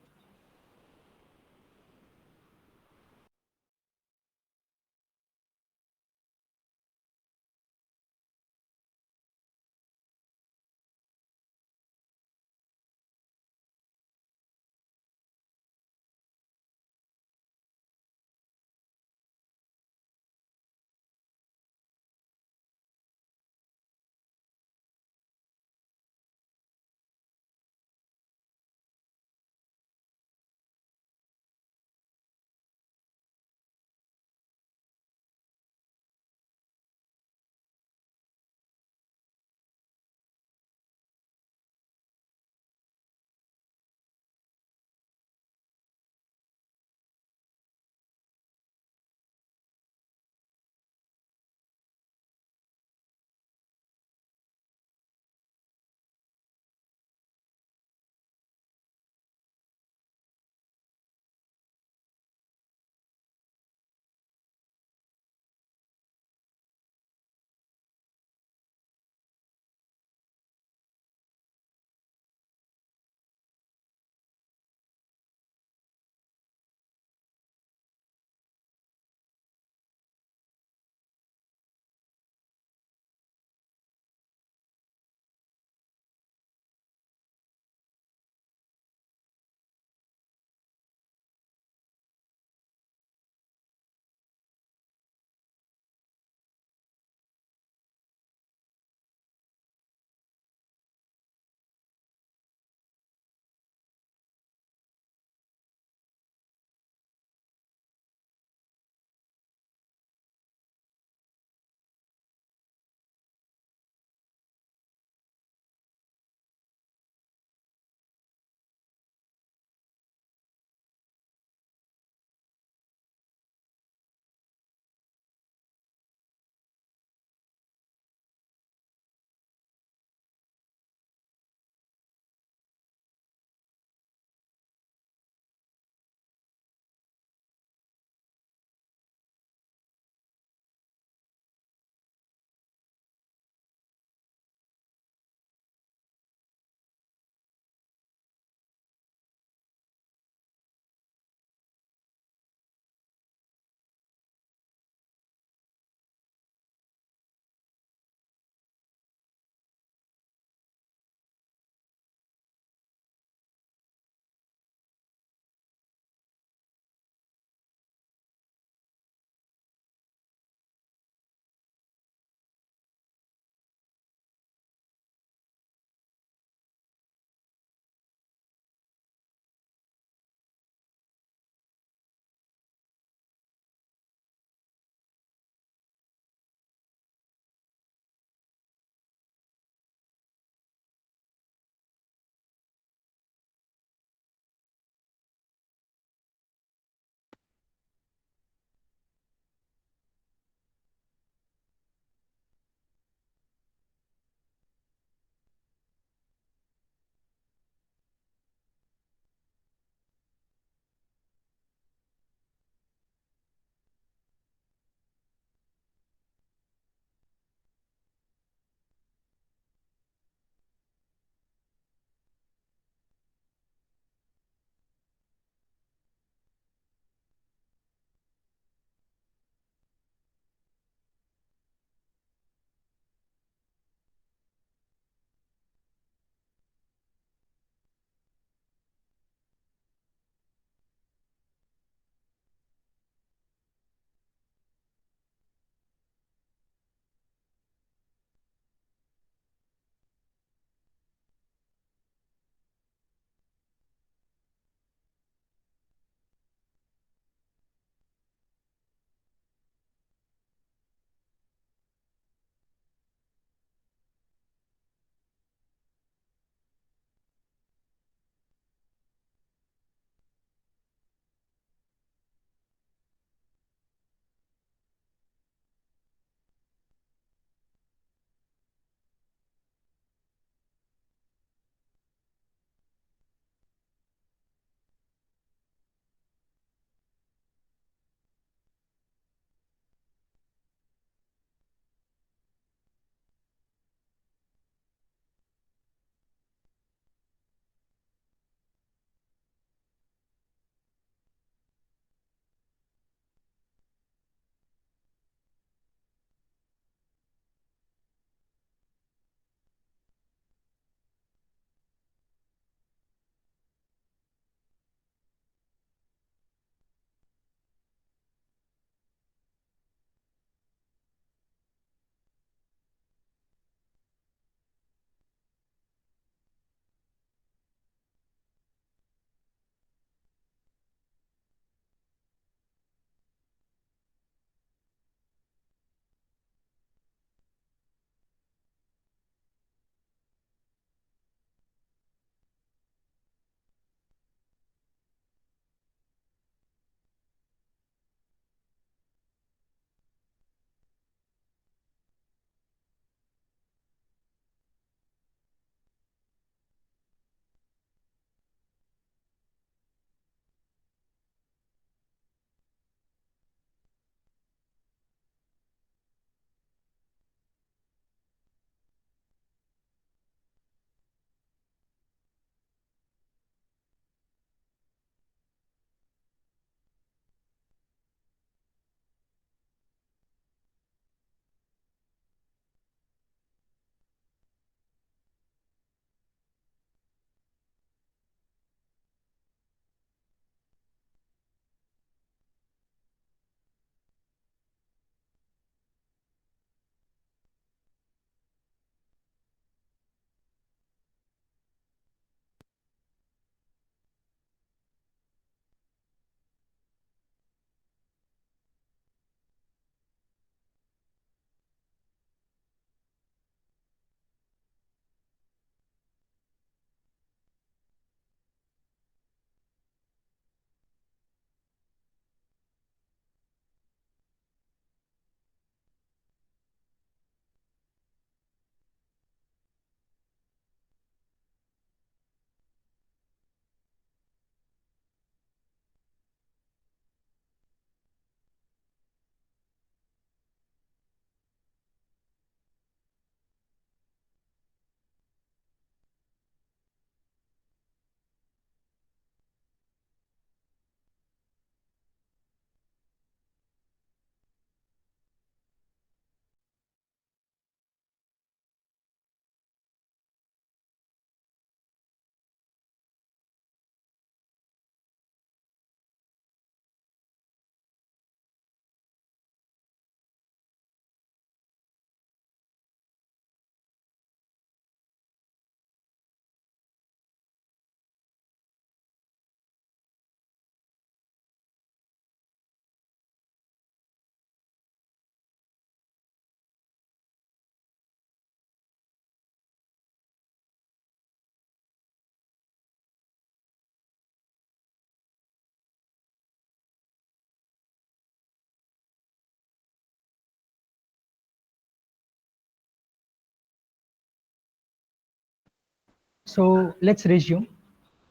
So let's resume.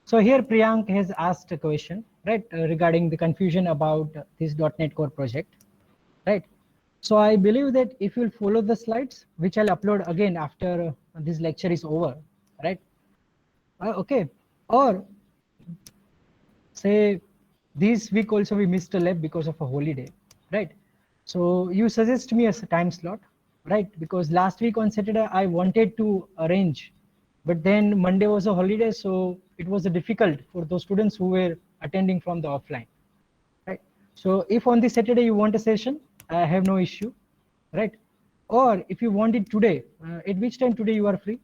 So here Priyank has asked a question, right, regarding the confusion about this .NET Core project, right? So I believe that if you'll follow the slides, which I'll upload again after this lecture is over, right? Okay. Or say this week also we missed a lab because of a holiday, right? So you suggest me as a time slot, right? Because last week on Saturday I wanted to arrange, but then Monday was a holiday, so it was difficult for those students who were attending from the offline, right? So if on the Saturday you want a session, I have no issue, right? Or if you want it today, at which time today you are free?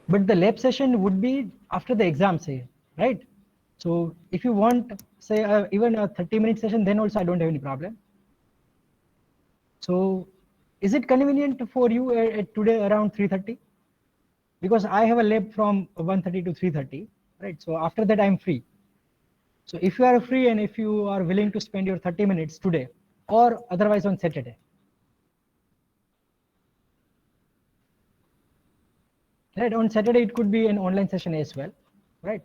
But the lab session would be after the exam, say, right? So if you want, say, even a 30-minute session, then also I don't have any problem. So is it convenient for you at today around 3:30? Because I have a lab from 1:30 to 3:30, right? So after that I'm free. So if you are free and if you are willing to spend your 30 minutes today or otherwise on Saturday, right? On Saturday it could be an online session as well, right?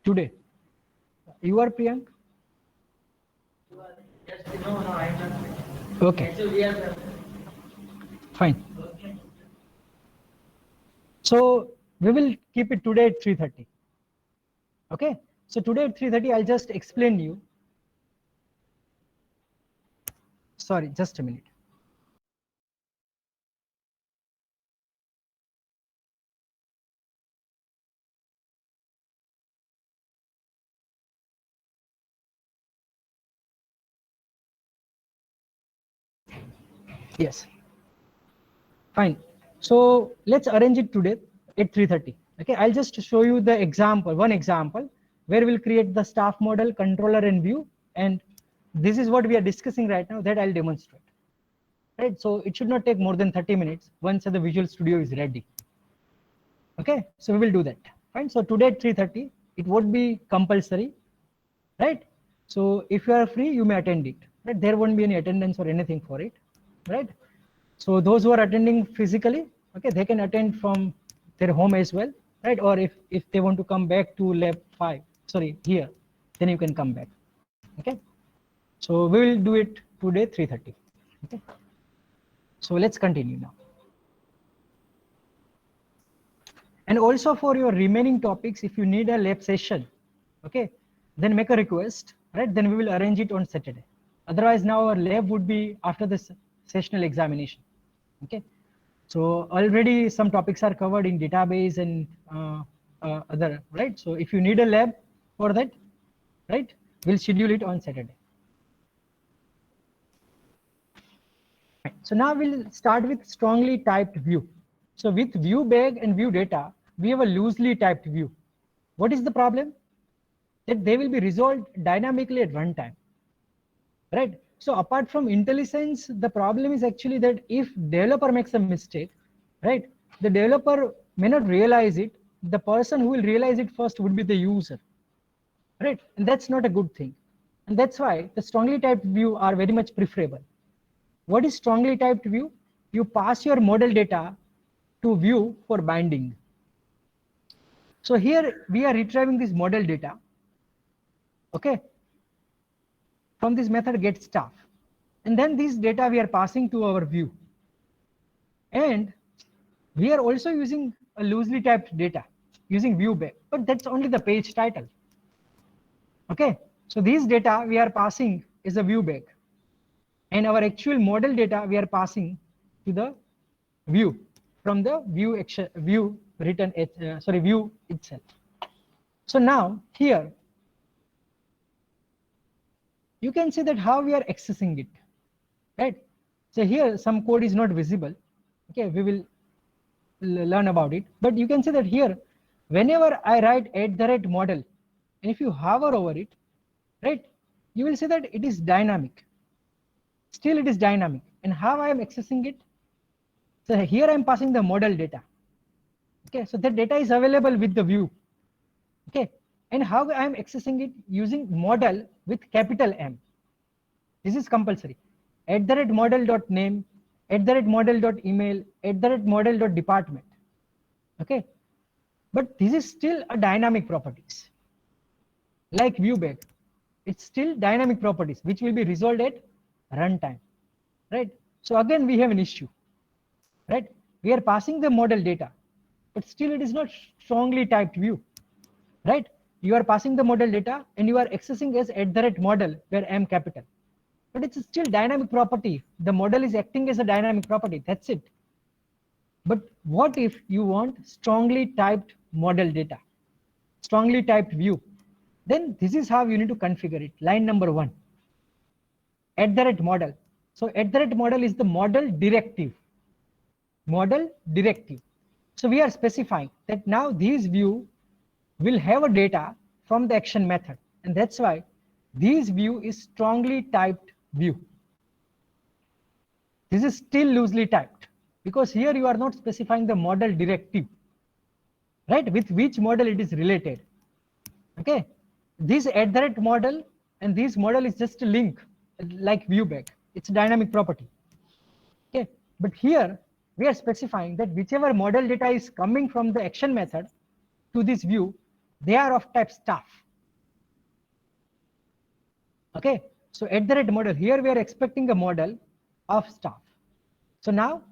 Today. You are Priyank? No, I'm not. Okay. Actually, we are. Fine. So we will keep it today at 3:30. Okay. So today at 3:30, I'll just explain you. Sorry, just a minute. Yes. Fine. So let's arrange it today at 3:30. Okay. I'll just show you the example, one example, where we'll create the staff model, controller, and view. And this is what we are discussing right now that I'll demonstrate. Right. So it should not take more than 30 minutes once the Visual Studio is ready. Okay. So we will do that. Fine. So today at 3:30, it won't be compulsory, right? So if you are free, you may attend it, right? There won't be any attendance or anything for it, right? So those who are attending physically, okay, they can attend from their home as well, right? Or if they want to come back to lab 5, sorry, here, then you can come back, okay? So we will do it today 3:30, okay? So let's continue now. And also for your remaining topics, if you need a lab session, okay, then make a request, right? Then we will arrange it on Saturday. Otherwise, now our lab would be after the sessional examination, okay? So already some topics are covered in database and other, right? So if you need a lab for that, right, we'll schedule it on Saturday. Right. So now we'll start with strongly typed view. So with view bag and view data, we have a loosely typed view. What is the problem? That they will be resolved dynamically at runtime, right? So apart from IntelliSense, the problem is actually that if developer makes a mistake, right, the developer may not realize it. The person who will realize it first would be the user, right? And that's not a good thing. And that's why the strongly typed view are very much preferable. What is strongly typed view? You pass your model data to view for binding. So here we are retrieving this model data, okay, from this method get staff. And then this data we are passing to our view. And we are also using a loosely typed data using view bag, but that's only the page title. Okay, so these data we are passing is a view bag, and our actual model data we are passing to the view from the view written view itself. So now here you can see that how we are accessing it, right? So here some code is not visible. Okay, we will learn about it, but you can see that here whenever I write @model, and if you hover over it, right, you will see that it is dynamic. Still it is dynamic. And how I am accessing it? So here I am passing the model data. Okay, so the data is available with the view. Okay, and how I am accessing it? Using model with capital M. This is compulsory. @model.name, @model.email, @model.department. Okay, but this is still a dynamic properties. Like ViewBag, it's still dynamic properties which will be resolved at runtime, right? So again, we have an issue, right? We are passing the model data, but still it is not strongly typed view, right? You are passing the model data and you are accessing as @model where M capital, but it's still dynamic property. The model is acting as a dynamic property. That's it. But what if you want strongly typed model data, strongly typed view? Then this is how you need to configure it. Line number 1, @model. So @model is the model directive. Model directive. So we are specifying that now these view will have a data from the action method, and that's why this view is strongly typed view. This is still loosely typed because here you are not specifying the model directive, right? With which model it is related. Okay, this @model and this model is just a link like ViewBag. It's a dynamic property. Okay, but here we are specifying that whichever model data is coming from the action method to this view, they are of type staff. Okay, so @model, here we are expecting a model of staff. So now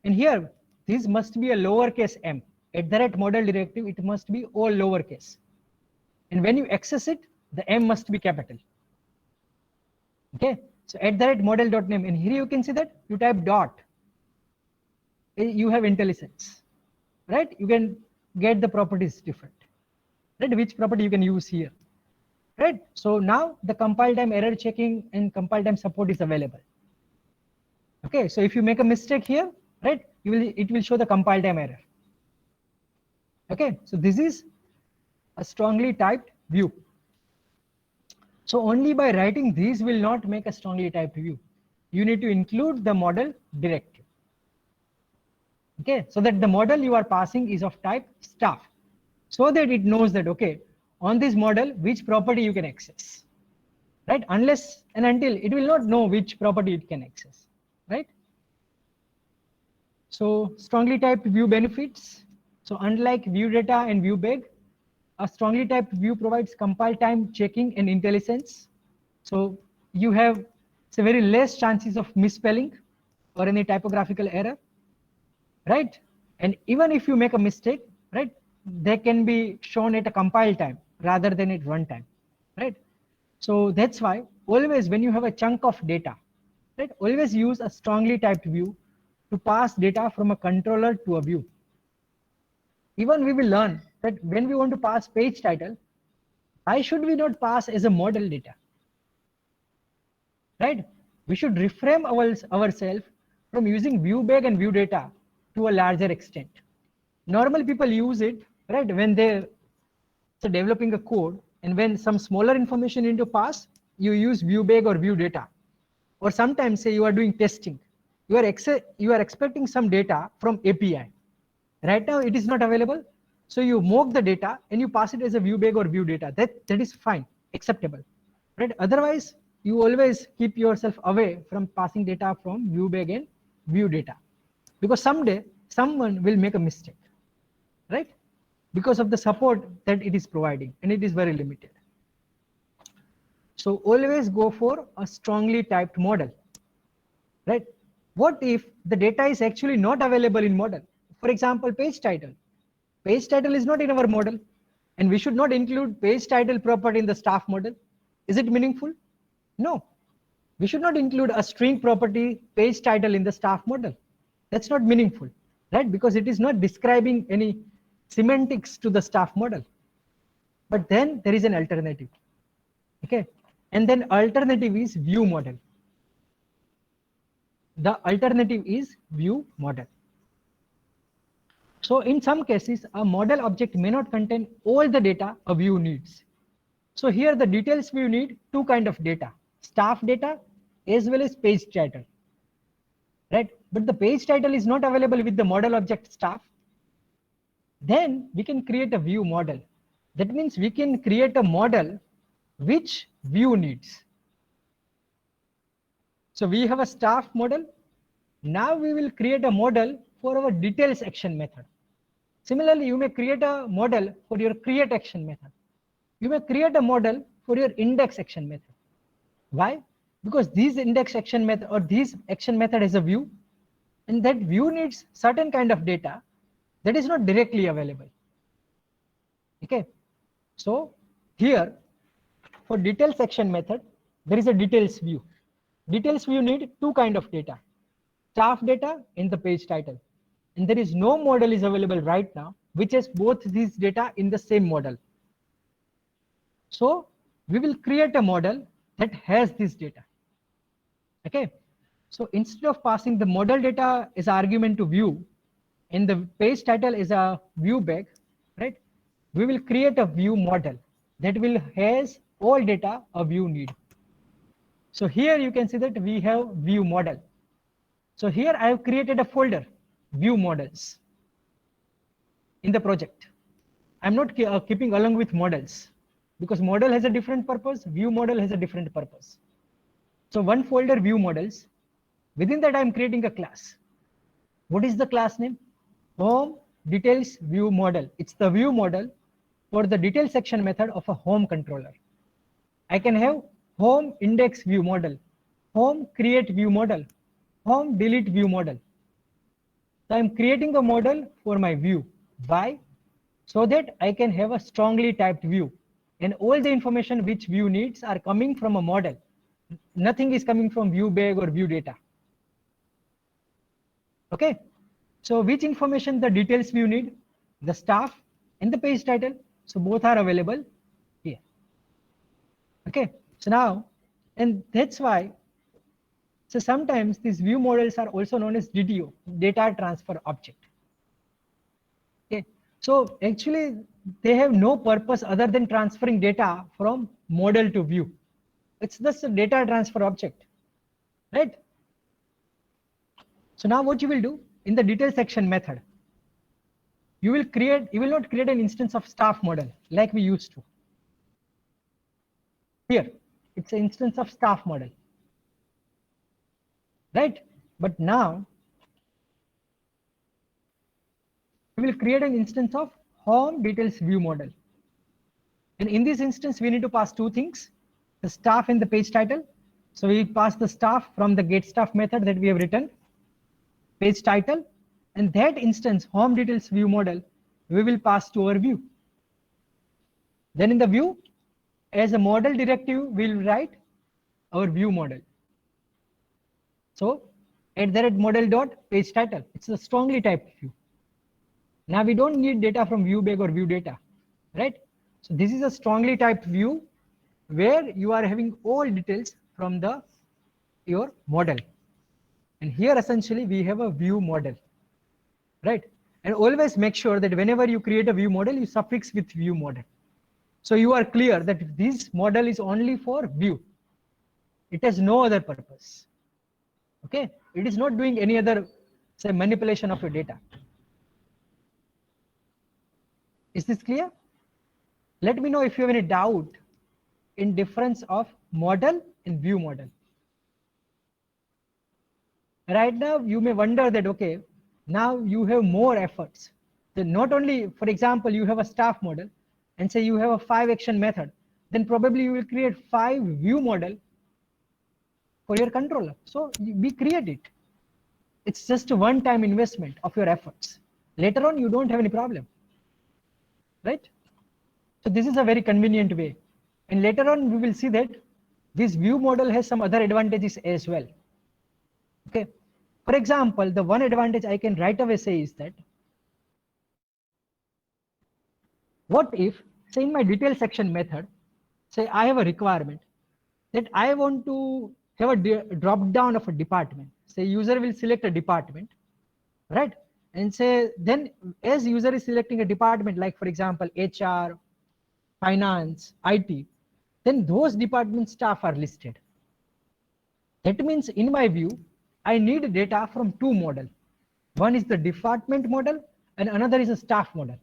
in here, this must be a lowercase m. @model directive, it must be all lowercase. And when you access it, the M must be capital. Okay, so @model.name, and here you can see that you type dot. You have IntelliSense, right? You can get the properties different, right? Which property you can use here, right? So now the compile time error checking and compile time support is available. Okay, so if you make a mistake here, right, it will show the compile time error. Okay, so this is a strongly typed view. So only by writing these will not make a strongly typed view. You need to include the model directive. Okay, so that the model you are passing is of type staff, so that it knows that, okay, on this model, which property you can access, right? Unless and until it will not know which property it can access, right? So strongly typed view benefits. So unlike view data and ViewBag, a strongly typed view provides compile time checking and IntelliSense. So you have very less chances of misspelling or any typographical error, right? And even if you make a mistake, right, they can be shown at a compile time rather than at runtime, right? So that's why always when you have a chunk of data, right, always use a strongly typed view to pass data from a controller to a view. Even we will learn that when we want to pass page title, why should we not pass as a model data, right? We should reframe ourselves from using ViewBag and view data to a larger extent. Normal people use it, right, when they're developing a code, and when some smaller information into pass, you use ViewBag or view data. Or sometimes say you are doing testing, you are expecting some data from API. Right now it is not available, so you mock the data and you pass it as a ViewBag or view data. That is fine, acceptable, right? Otherwise, you always keep yourself away from passing data from ViewBag and view data, because someday someone will make a mistake, right? Because of the support that it is providing, and it is very limited. So always go for a strongly typed model, right? What if the data is actually not available in model? For example, page title. Page title is not in our model, and we should not include page title property in the staff model. Is it meaningful? No. We should not include a string property page title in the staff model. That's not meaningful, right? Because it is not describing any semantics to the staff model. But then there is an alternative. Okay, and then alternative is view model. The alternative is view model. So in some cases, a model object may not contain all the data a view needs. So here the details view need two kind of data, staff data as well as page title, right? But the page title is not available with the model object staff. Then we can create a view model. That means we can create a model which view needs. So we have a staff model. Now we will create a model for our details action method. Similarly, you may create a model for your create action method. You may create a model for your index action method. Why? Because these index action method or these action method has a view, and that view needs certain kind of data that is not directly available. Okay. So here for details action method, there is a details view. Details view need two kind of data, staff data and the page title. And there is no model is available right now which has both these data in the same model. So we will create a model that has this data. Okay. So instead of passing the model data as argument to view, and the page title is a view bag, right? We will create a view model that will has all data a view need. So here you can see that we have view model. So here I have created a folder, view models, in the project. I'm not keeping along with models because model has a different purpose, view model has a different purpose. So one folder view models, within that I'm creating a class. What is the class name? Home details view model. It's the view model for the detail section method of a home controller. I can have home index view model, home create view model, home delete view model. So I'm creating a model for my view. Why? So that I can have a strongly typed view, and all the information which view needs are coming from a model. Nothing is coming from view bag or view data. Okay. So which information the details view need? The staff and the page title. So both are available here. Okay. So now, and that's why, so sometimes these view models are also known as DTO, data transfer object. Okay. So actually they have no purpose other than transferring data from model to view. It's just a data transfer object, right? So now what you will do in the detail section method, you will not create an instance of staff model like we used to. Here, it's an instance of staff model, right? But now we will create an instance of home details view model. And in this instance, we need to pass two things, the staff and the page title. So we pass the staff from the get staff method that we have written, page title, and that instance home details view model, we will pass to our view. Then in the view, as a model directive, we'll write our view model. So at the model dot page title, it's a strongly typed view. Now we don't need data from view bag or view data, right? So this is a strongly typed view where you are having all details from your model. And here essentially we have a view model, right? And always make sure that whenever you create a view model, you suffix with view model. So you are clear that this model is only for view. It has no other purpose. Okay, it is not doing any other, say, manipulation of your data. Is this clear? Let me know if you have any doubt in difference of model and view model. Right now, you may wonder that, okay, now you have more efforts. So not only, for example, you have a staff model and say you have a 5 action method, then probably you will create 5 view model for your controller. So we create it. It's just a one-time investment of your efforts. Later on, you don't have any problem, right? So this is a very convenient way. And later on, we will see that this view model has some other advantages as well. Okay. For example, the one advantage I can right away say is that, what if, say in my detail section method, say I have a requirement that I want to have a drop down of a department. Say user will select a department, right? And say then as user is selecting a department, like for example, HR, finance, IT, then those department staff are listed. That means in my view, I need data from two models. One is the department model and another is a staff model.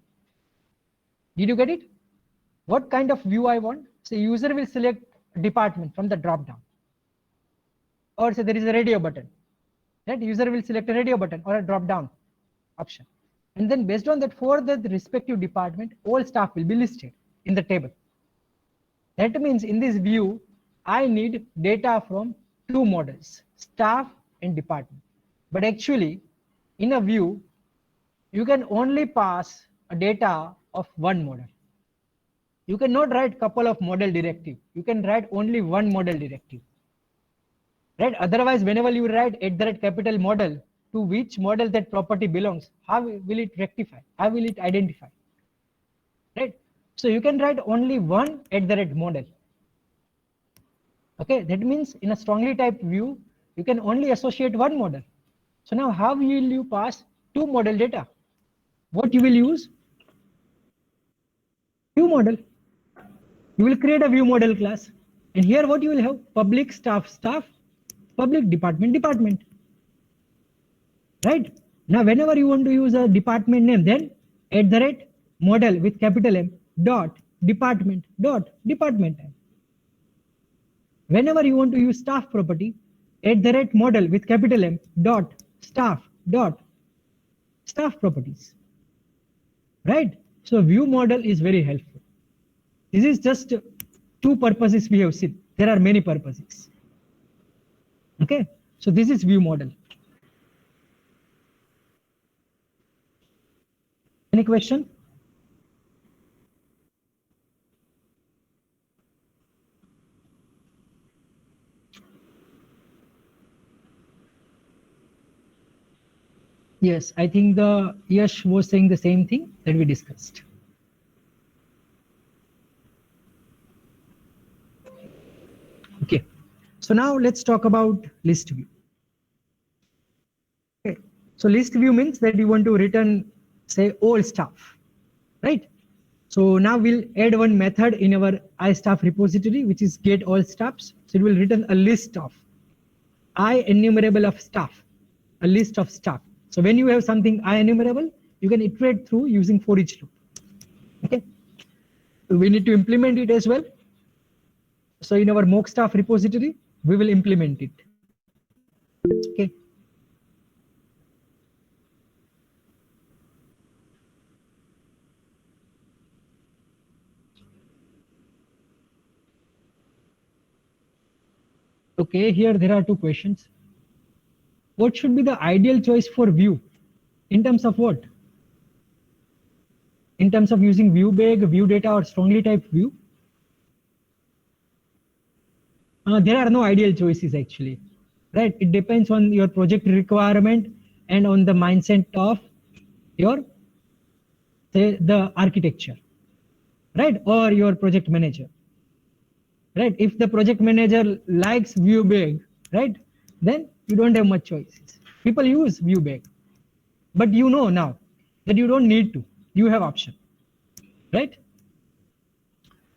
Did you get it? what kind of view I want. So user will select department from the drop down, or say there is a radio button, right? User will select a radio button or a drop down option, and then based on that, for the respective department, all staff will be listed in the table. That means in this view, I need data from two models, staff and department. But actually, in a view, you can only pass a data of one model. You cannot write couple of model directive. You can write only one model directive. Right? Otherwise, whenever you write @capital model, to which model that property belongs, how will it rectify? How will it identify? Right? So you can write only one @model. Okay, that means in a strongly typed view, you can only associate one model. So now how will you pass two model data? What you will use? View model. You will create a view model class. And here what you will have? Public staff, public department. Right? Now whenever you want to use a department name, then @model with capital M dot department name. Whenever you want to use staff property, @model with capital M dot staff properties. Right? So view model is very helpful. This is just two purposes we have seen. There are many purposes. Okay, so this is view model. Any question? Yes, I think the Yash was saying the same thing that we discussed. Okay, so now let's talk about list view. Okay, so list view means that you want to return, say, all staff, right? So now we'll add one method in our iStaff repository, which is get all staffs. So it will return a list of IEnumerable of staff, a list of staff. So when you have something IEnumerable, you can iterate through using for each loop. Okay, so we need to implement it as well. So in our mock staff repository, we will implement it. Okay. Okay, here there are two questions. What should be the ideal choice for view? In terms of what? In terms of using ViewBag, view data, or strongly typed view? There are no ideal choices actually, right? It depends on your project requirement and on the mindset of your, say, the architecture, right? Or your project manager, right? If the project manager likes ViewBag, right? Then you don't have much choices. People use ViewBag, but you know now that you don't need to. You have option, right?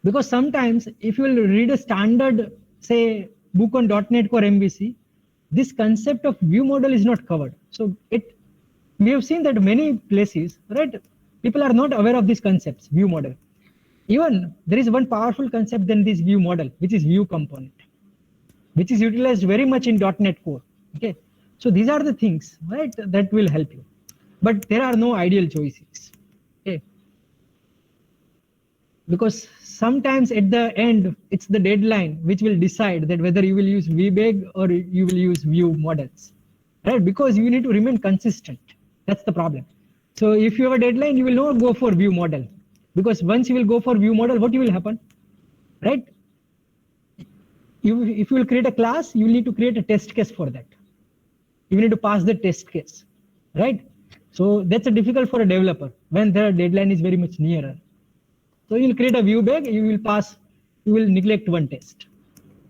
Because sometimes if you will read a standard, say, book on .NET Core MVC, this concept of view model is not covered. So we have seen that many places, right? People are not aware of these concepts, view model. Even there is one powerful concept than this view model, which is view component, which is utilized very much in .NET Core. Okay, so these are the things, right, that will help you. But there are no ideal choices. Okay, because sometimes at the end, it's the deadline which will decide that whether you will use VBAG or you will use view models, right? Because you need to remain consistent. That's the problem. So if you have a deadline, you will not go for view model, because once you will go for view model, what will happen, right? If you will create a class, you will need to create a test case for that. You need to pass the test case, right? So that's difficult for a developer when the deadline is very much nearer. So you'll create a view bag, you will neglect one test,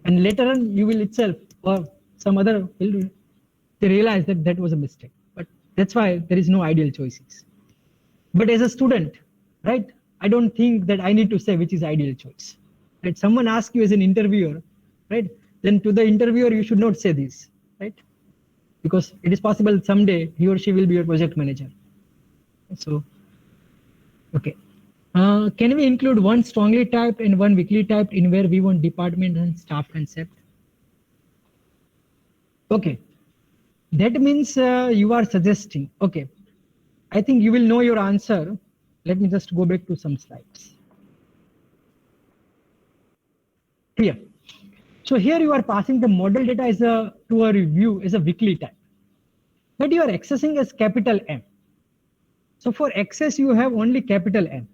and later on you will itself or some other will realize that that was a mistake. But that's why there is no ideal choices. But as a student, right, I don't think that I need to say which is ideal choice. Right? Someone asks you as an interviewer, right? Then to the interviewer you should not say this, right? Because it is possible someday he or she will be your project manager. So, okay. Can we include one strongly typed and one weakly typed in where we want department and staff concept? Okay, that means you are suggesting, okay, I think you will know your answer. Let me just go back to some slides. Here. So here you are passing the model data as to a review as a weekly type, but you are accessing as capital M. So for access, you have only capital M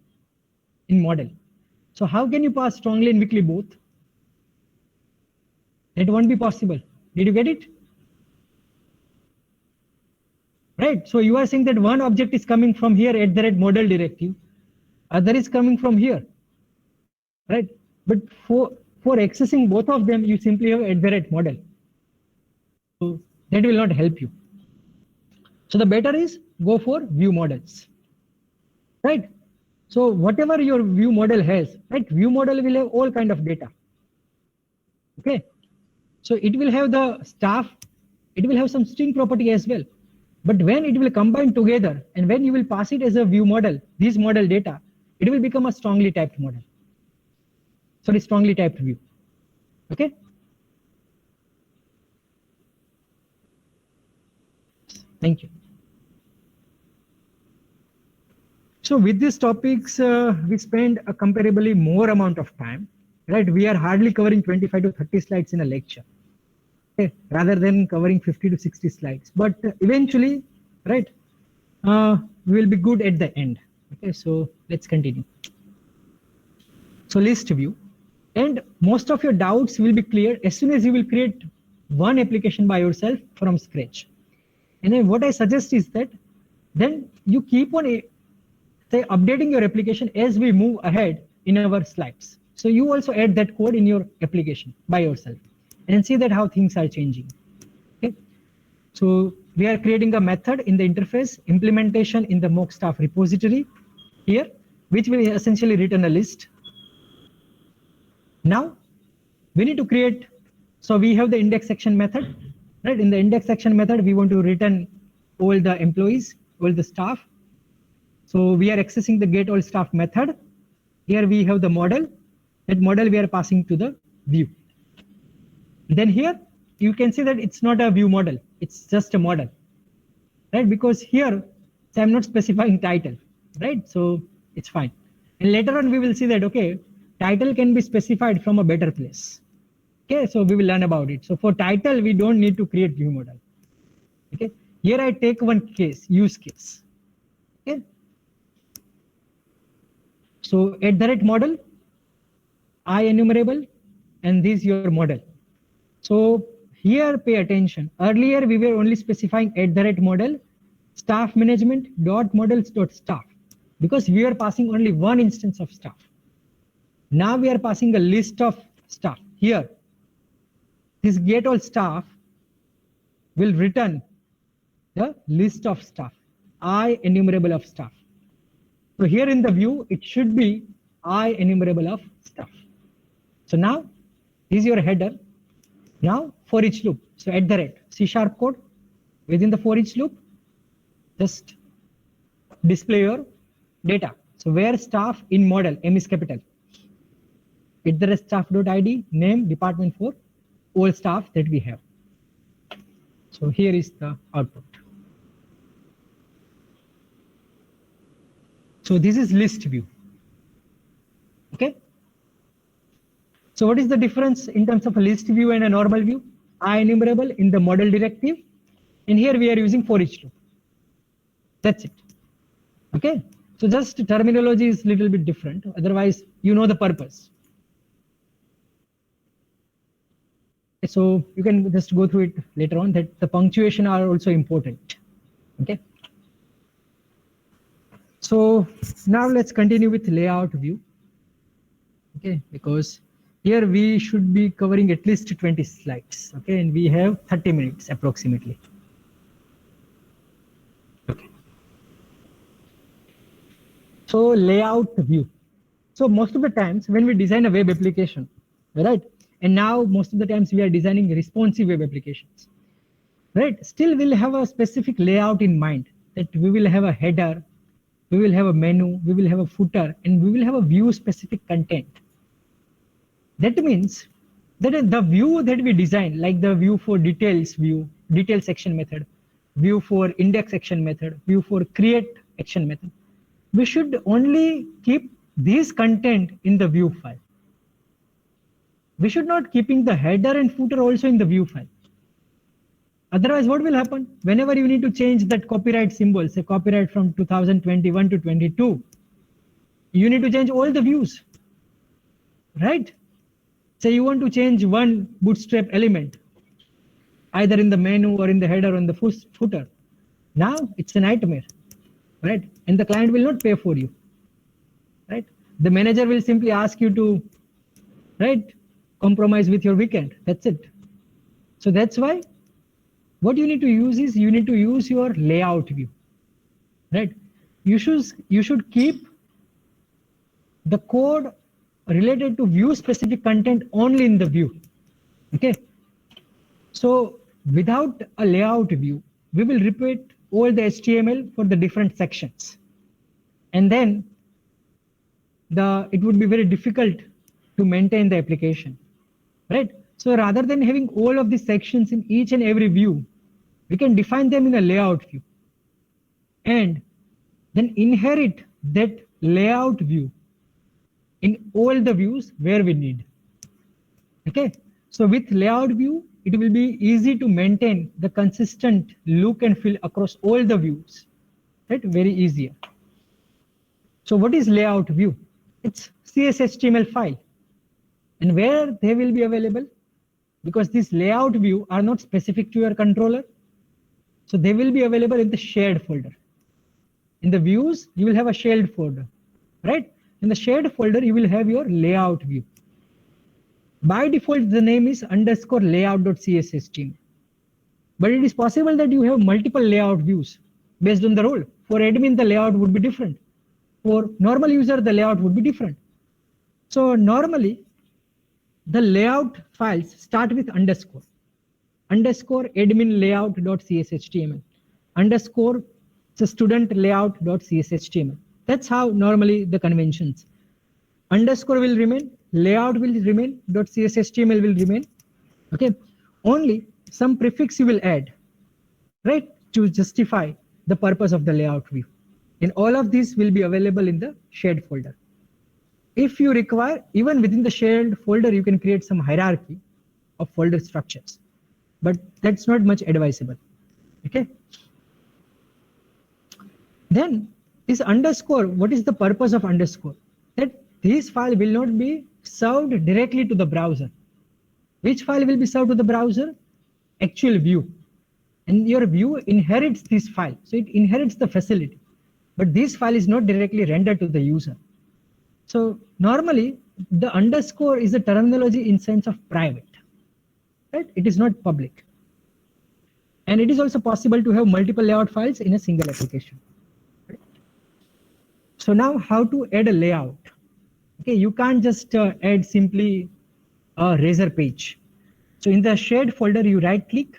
in model. So how can you pass strongly and weakly both? That won't be possible. Did you get it? Right. So you are saying that one object is coming from here at the model directive, other is coming from here, right? But for accessing both of them, you simply have at the model. So that will not help you. So the better is go for view models, right? So whatever your view model has, right? View model will have all kind of data. Okay. So it will have the staff, it will have some string property as well. But when it will combine together and when you will pass it as a view model, this model data, it will become a strongly typed model. Sorry, strongly typed view. Okay. Thank you. So with these topics, we spend a comparably more amount of time, right? We are hardly covering 25 to 30 slides in a lecture, okay, rather than covering 50 to 60 slides. But eventually, right, we will be good at the end. Okay, so let's continue. So list view, and most of your doubts will be cleared as soon as you will create one application by yourself from scratch. And then what I suggest is that then you keep on say updating your application as we move ahead in our slides. So you also add that code in your application by yourself and see that how things are changing. Okay. So we are creating a method in the interface implementation in the mock staff repository here, which will essentially return a list. Now we need to create, so we have the index section method, right? In the index section method, we want to return all the employees, all the staff. So we are accessing the get all staff method. Here we have the model. That model we are passing to the view. Then here you can see that it's not a view model. It's just a model, right? Because here so I'm not specifying title, right? So it's fine. And later on we will see that, okay, title can be specified from a better place. Okay, so we will learn about it. So for title, we don't need to create view model. Okay, here I take one case, use case. Okay. So at the model, I enumerable, and this your model. So here pay attention. Earlier we were only specifying at the model, staff management dot models dot staff, because we are passing only one instance of staff. Now we are passing a list of staff. Here, this get all staff will return the list of staff, I enumerable of staff. So here in the view, it should be I enumerable of staff. So now this is your header. Now for each loop. So at the C# code within the for each loop, just display your data. So where staff in model, M is capital. At the staff.id, name, department for all staff that we have. So here is the output. So this is list view. Okay. So what is the difference in terms of a list view and a normal view? I enumerable in the model directive, and here we are using for each loop. That's it. Okay. So just terminology is a little bit different. Otherwise, you know the purpose. So you can just go through it later on, that the punctuation are also important. Okay. So now let's continue with layout view. Okay, because here we should be covering at least 20 slides. Okay, and we have 30 minutes approximately. Okay. So layout view. So most of the times when we design a web application, right? And now most of the times we are designing responsive web applications, right? Still we'll have a specific layout in mind, that we will have a header, we will have a menu, we will have a footer, and we will have a view specific content. That means that the view that we design, like the view for details view, detail section method, view for index action method, view for create action method, we should only keep this content in the view file. We should not keeping the header and footer also in the view file. Otherwise, what will happen? Whenever you need to change that copyright symbol, say copyright from 2021 to 22, you need to change all the views, right? Say you want to change one bootstrap element, either in the menu or in the header or in the footer. Now it's a nightmare, right? And the client will not pay for you, right? The manager will simply ask you to, right, compromise with your weekend. That's it. So that's why what you need to use is you need to use your layout view, right? You should keep the code related to view specific content only in the view. Okay. So without a layout view, we will repeat all the HTML for the different sections. And then it would be very difficult to maintain the application, right? So rather than having all of these sections in each and every view, we can define them in a layout view and then inherit that layout view in all the views where we need. Okay, so with layout view, it will be easy to maintain the consistent look and feel across all the views, right? Very easier. So what is layout view? It's CSS/HTML file. And where they will be available? Because these layout view are not specific to your controller. So they will be available in the shared folder. In the views, you will have a shared folder, right? In the shared folder, you will have your layout view. By default, the name is _layout.cshtml. But it is possible that you have multiple layout views based on the role. For admin, the layout would be different. For normal user, the layout would be different. So normally, the layout files start with underscore admin layout.cshtml underscore student layout.cshtml. That's how normally the conventions. Underscore will remain, layout will remain, .cshtml will remain. Okay, only some prefix you will add, right, to justify the purpose of the layout view. And all of these will be available in the shared folder. If you require, even within the shared folder, you can create some hierarchy of folder structures, but that's not much advisable. Okay. Then this underscore, what is the purpose of underscore? That this file will not be served directly to the browser. Which file will be served to the browser? Actual view. And your view inherits this file. So it inherits the facility. But this file is not directly rendered to the user. So normally the underscore is a terminology in sense of private, right? It is not public. And it is also possible to have multiple layout files in a single application. Right? So now how to add a layout? Okay, you can't just add simply a razor page. So in the shared folder, you right click,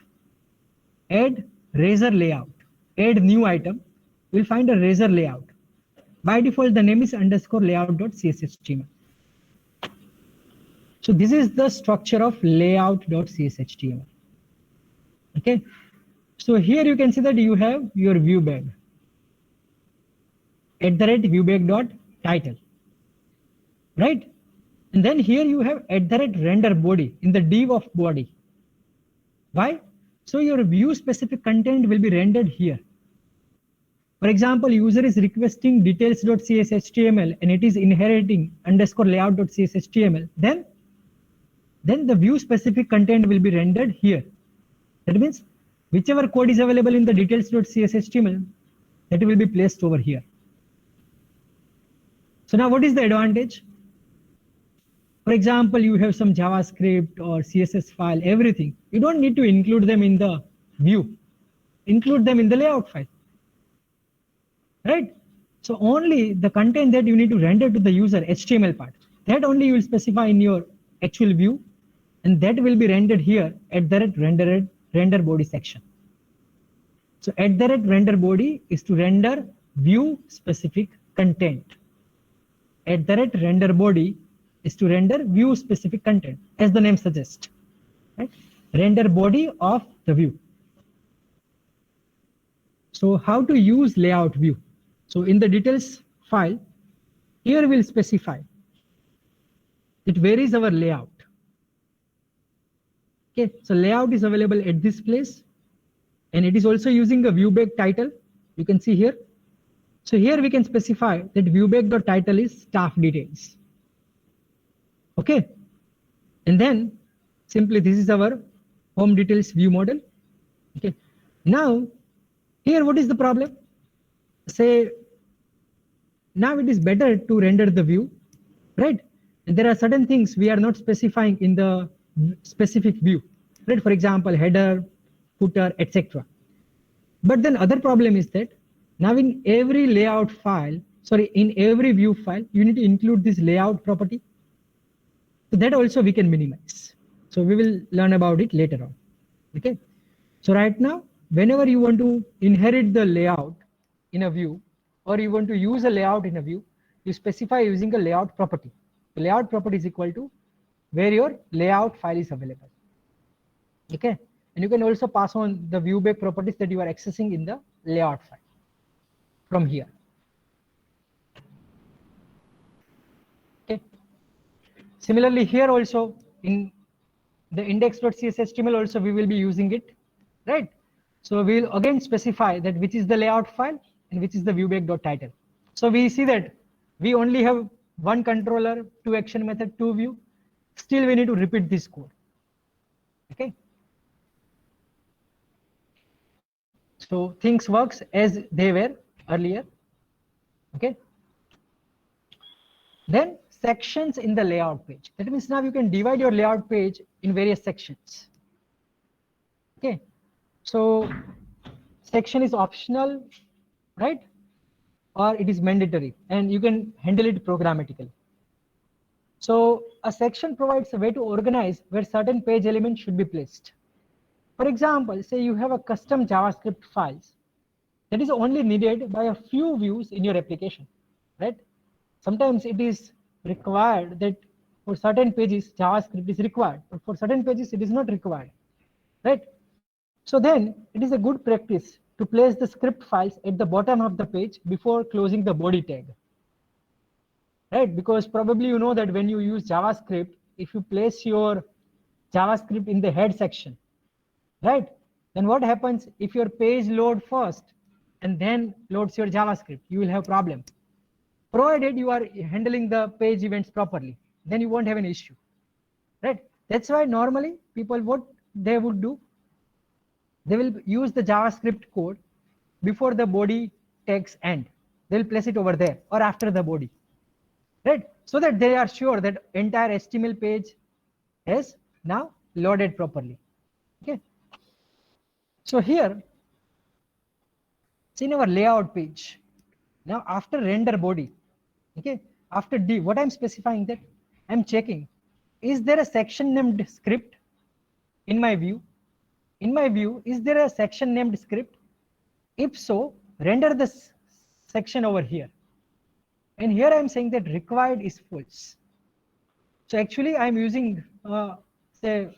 add razor layout, add new item. We'll find a razor layout. By default, the name is underscore layout.cshtml. So this is the structure of layout.cshtml. Okay. So here you can see that you have your view bag @viewbag.title, right? And then here you have @render body in the div of body. Why? So your view specific content will be rendered here. For example, user is requesting details.cshtml and it is inheriting underscore layout.cshtml. Then the view specific content will be rendered here. That means whichever code is available in the details.cshtml, that will be placed over here. So now what is the advantage? For example, you have some JavaScript or CSS file, everything. You don't need to include them in the view. Include them in the layout file. Right? So only the content that you need to render to the user, HTML part, that only you will specify in your actual view, and that will be rendered here at the render body section. So at the render body is to render view specific content. At the rate render body is to render view specific content, as the name suggests. Right? Render body of the view. So how to use layout view? So in the details file, here we'll specify it varies our layout. Okay, so layout is available at this place, and it is also using a viewback title. You can see here. So here we can specify that viewback.title is staff details. Okay, and then simply this is our home details view model. Okay, now here what is the problem? Say now it is better to render the view, right? And there are certain things we are not specifying in the specific view, right? For example, header, footer, etc. But then other problem is that now in every layout file, sorry, in every view file, you need to include this layout property. So that also we can minimize. So we will learn about it later on. Okay. So right now, whenever you want to inherit the layout in a view, or you want to use a layout in a view, you specify using a layout property. The layout property is equal to where your layout file is available. Okay. And you can also pass on the viewback properties that you are accessing in the layout file from here. Okay. Similarly, here also in the index.cshtml also we will be using it, right? So we will again specify that which is the layout file and which is the viewback.title. So we see that we only have one controller, two action method, two view. Still we need to repeat this code. Okay. So things works as they were earlier. Okay. Then sections in the layout page. That means now you can divide your layout page in various sections. Okay. So section is optional, right? Or it is mandatory, and you can handle it programmatically. So a section provides a way to organize where certain page elements should be placed. For example, say you have a custom JavaScript files that is only needed by a few views in your application, right? Sometimes it is required that for certain pages JavaScript is required, but for certain pages it is not required, right? So then it is a good practice to place the script files at the bottom of the page before closing the body tag, right? Because probably you know that when you use JavaScript, if you place your JavaScript in the head section, right? Then what happens if your page load first and then loads your JavaScript? You will have problem. Provided you are handling the page events properly, then you won't have an issue, right? That's why normally people, what they would do, they will use the JavaScript code before the body tags end. They'll place it over there or after the body, right? So that they are sure that entire HTML page is now loaded properly. Okay. So here, it's in our layout page. Now after render body, okay, after D, what I'm specifying that I'm checking, is there a section named script in my view? In my view, is there a section named script? If so, render this section over here. And here I'm saying that required is false. So actually I'm using say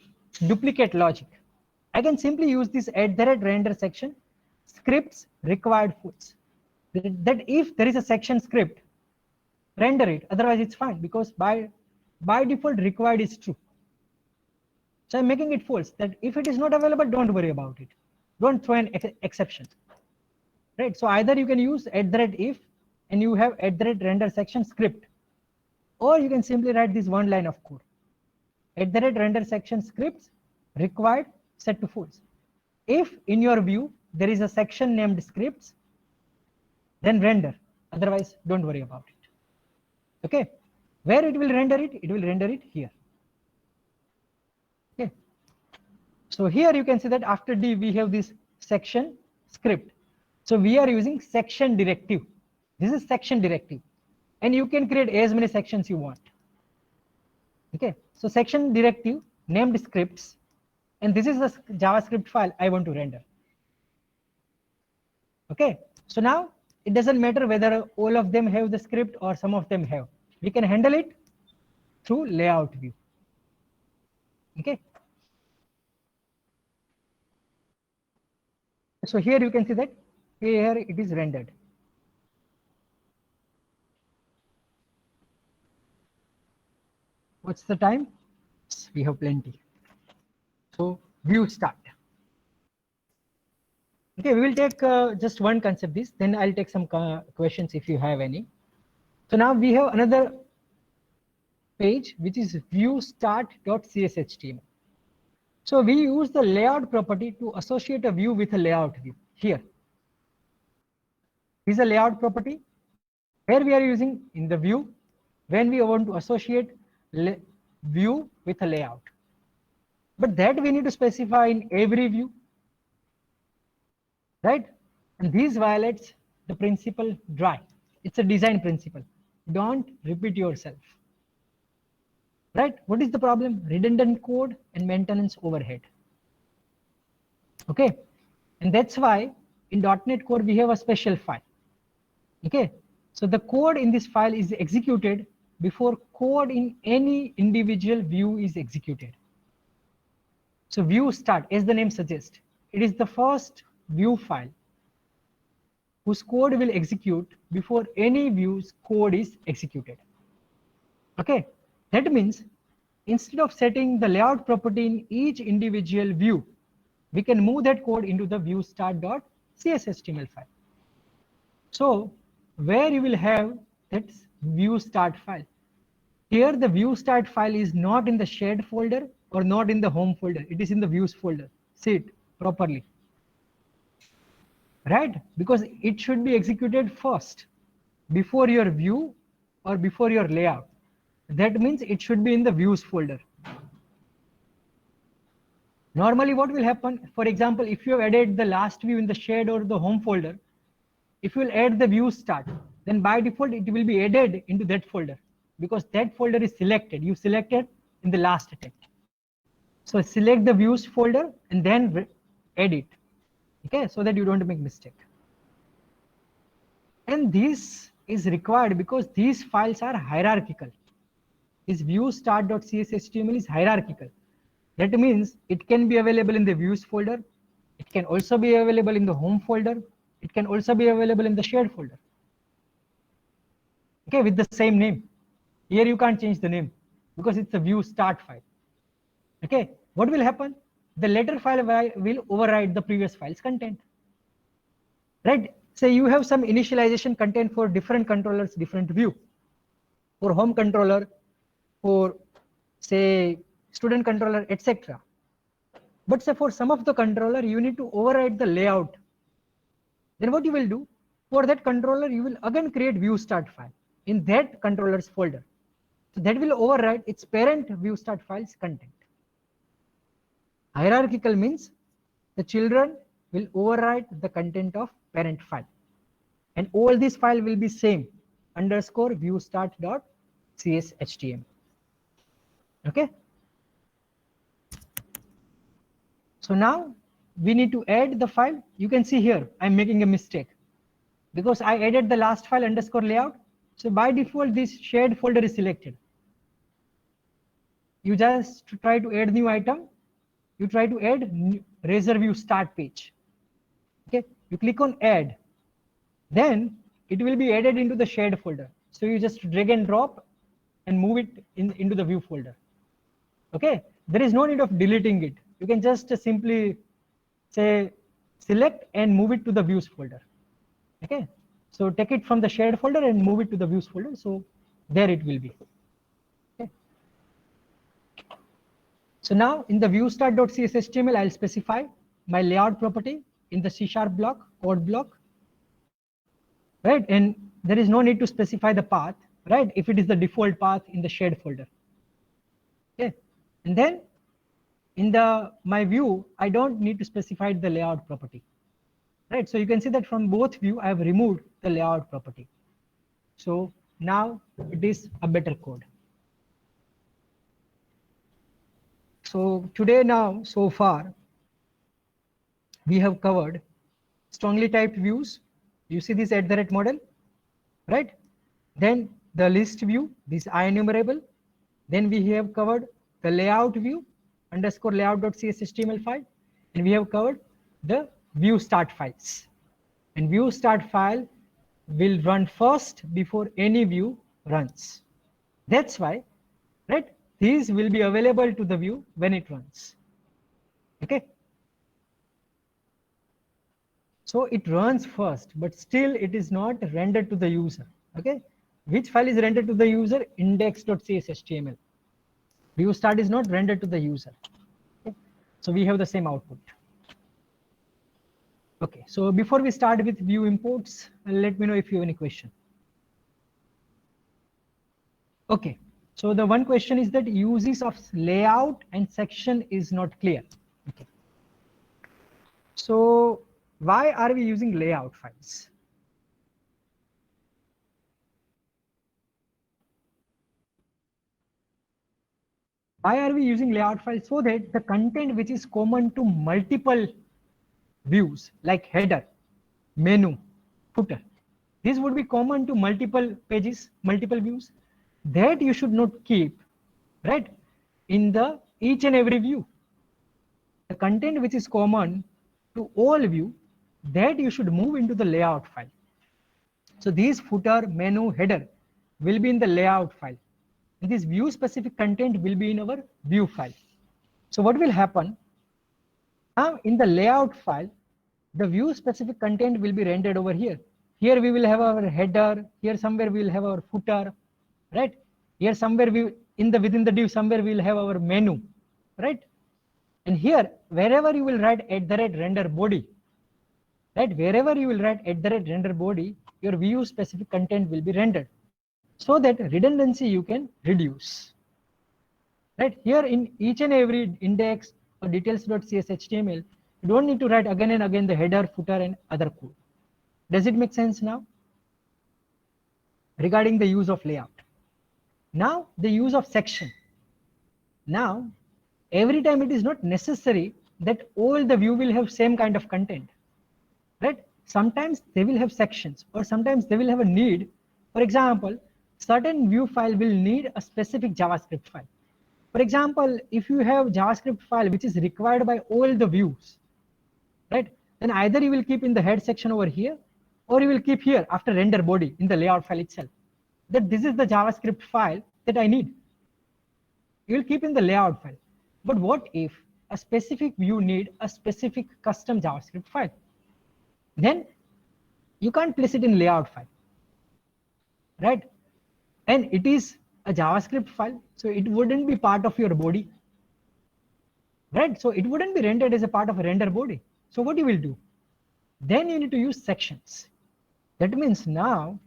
duplicate logic. I can simply use this @render section scripts required false. That if there is a section script, render it, otherwise it's fine, because by default required is true. So I'm making it false, that if it is not available, don't worry about it. Don't throw an exception, right? So either you can use @if and you have @render section script, or you can simply write this one line of code. @render section scripts required set to false. If in your view there is a section named scripts, then render, otherwise don't worry about it. Okay, where it will render it? It will render it here. Okay, so here you can see that after D we have this section script. So we are using section directive. This is section directive, and you can create as many sections you want. Okay, so section directive named scripts, and this is the JavaScript file I want to render. Okay, so now It doesn't matter whether all of them have the script or some of them have. We can handle it through layout view. Okay. So here you can see that here it is rendered. What's the time? We have plenty. So view start. Okay, we will take just one concept this, then I'll take some questions if you have any. So now we have another page which is view start.cshtml. So we use the layout property to associate a view with a layout view. Here is a layout property where we are using in the view when we want to associate view with a layout. But that we need to specify in every view, right? And this violates the principle dry. It's a design principle. Don't repeat yourself. Right? What is the problem? Redundant code and maintenance overhead. Okay. And that's why in .NET Core we have a special file. Okay. So the code in this file is executed before code in any individual view is executed. So view start, as the name suggests, it is the first view file whose code will execute before any view's code is executed. Okay, that means instead of setting the layout property in each individual view, we can move that code into the view start.cshtml file. So where you will have that view start file. Here the view start file is not in the shared folder or not in the home folder. It is in the views folder. See it properly. Right? Because it should be executed first before your view or before your layout. That means it should be in the views folder. Normally what will happen, for example, if you have added the last view in the shared or the home folder, if you will add the view start, then by default it will be added into that folder because that folder is selected. You selected in the last attempt. So select the views folder and then add it. Okay, so that you don't make mistake. And this is required because these files are hierarchical. This view start.cshtml is hierarchical. That means it can be available in the views folder. It can also be available in the home folder. It can also be available in the shared folder. Okay, with the same name. Here you can't change the name because it's a view start file. Okay, what will happen? The later file will override the previous file's content. Right? Say you have some initialization content for different controllers, different view. For home controller, for say student controller, etc. But say for some of the controller, you need to override the layout. Then what you will do? For that controller, you will again create view start file in that controller's folder. So that will override its parent view start file's content. Hierarchical means the children will override the content of parent file. And all this file will be same underscore view start.cshtml. Okay. So now we need to add the file. You can see here I'm making a mistake because I added the last file underscore layout. So by default this shared folder is selected. You just try to add new item. You try to add Razor View start page. Okay, you click on add. Then it will be added into the shared folder. So you just drag and drop and move it into the view folder. Okay, there is no need of deleting it. You can just simply say select and move it to the views folder. Okay, so take it from the shared folder and move it to the views folder. So there it will be. Okay. So now in the view start.cshtml, I'll specify my layout property in the C# block, code block. Right, and there is no need to specify the path, right, if it is the default path in the shared folder. Okay, and then in the my view, I don't need to specify the layout property. Right, so you can see that from both view I have removed the layout property. So now it is a better code. So today now so far we have covered strongly typed views, You see this @ model, right? Then the list view, this IEnumerable. Then we have covered the layout view underscore layout.cs HTML file, and we have covered the view start files. And view start file will run first before any view runs. That's why, right? These will be available to the view when it runs. Okay. So it runs first, but still it is not rendered to the user. Okay. Which file is rendered to the user? Index.cs HTML. View start is not rendered to the user. Okay. So we have the same output. Okay. So before we start with view imports, let me know if you have any question. Okay. So the one question is that uses of layout and section is not clear. Okay. So why are we using layout files? Why are we using layout files? So that the content which is common to multiple views like header, menu, footer, this would be common to multiple pages, multiple views, that you should not keep, right, in the each and every view. The content which is common to all view, that you should move into the layout file. So these footer, menu, header will be in the layout file. And this view specific content will be in our view file. So what will happen? Now in the layout file, the view specific content will be rendered over here. Here we will have our header. Here somewhere we will have our footer, right? Here somewhere we within the div somewhere we will have our menu, right? And here wherever you will write @render body, right? Wherever you will write @render body, your view specific content will be rendered, so that redundancy you can reduce. Right here in each and every index or details.cs HTML, you don't need to write again and again the header, footer, and other code. Does it make sense now? Regarding the use of layout. Now the use of section. Now every time it is not necessary that all the view will have same kind of content, right? Sometimes they will have sections, or sometimes they will have a need. For example, certain view file will need a specific JavaScript file. For example, if you have JavaScript file which is required by all the views, right, then either you will keep in the head section over here, or you will keep here after render body in the layout file itself, that this is the JavaScript file that I need. You will keep in the layout file. But what if a specific view need a specific custom JavaScript file? Then you can't place it in layout file, right? And it is a JavaScript file, so it wouldn't be part of your body, right? So it wouldn't be rendered as a part of a render body. So what you will do? Then you need to use sections. That means now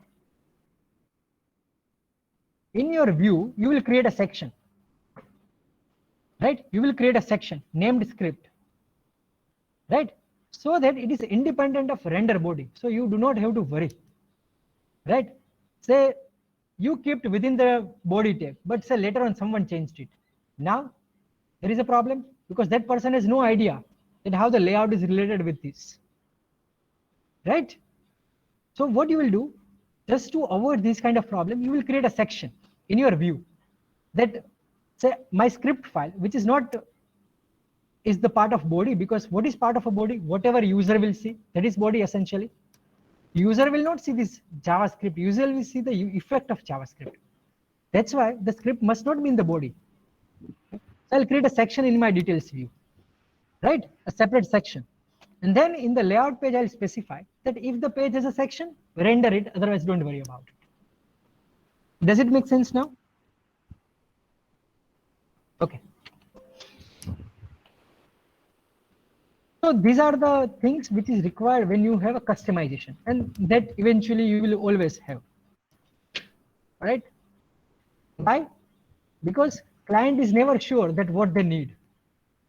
in your view, you will create a section, right? You will create a section named script, right? So that it is independent of render body. So you do not have to worry, right? Say you kept within the body tag, but say later on someone changed it. Now there is a problem because that person has no idea that how the layout is related with this, right? So what you will do, just to avoid this kind of problem, you will create a section in your view that say my script file, which is not is the part of body, because what is part of a body? Whatever user will see, that is body essentially. User will not see this JavaScript. User will see the effect of JavaScript. That's why the script must not be in the body. So I'll create a section in my details view, right? A separate section. And then in the layout page, I'll specify that if the page has a section, render it. Otherwise, don't worry about it. Does it make sense now? Okay. So these are the things which is required when you have a customization, and that eventually you will always have, right? Why? Because client is never sure that what they need.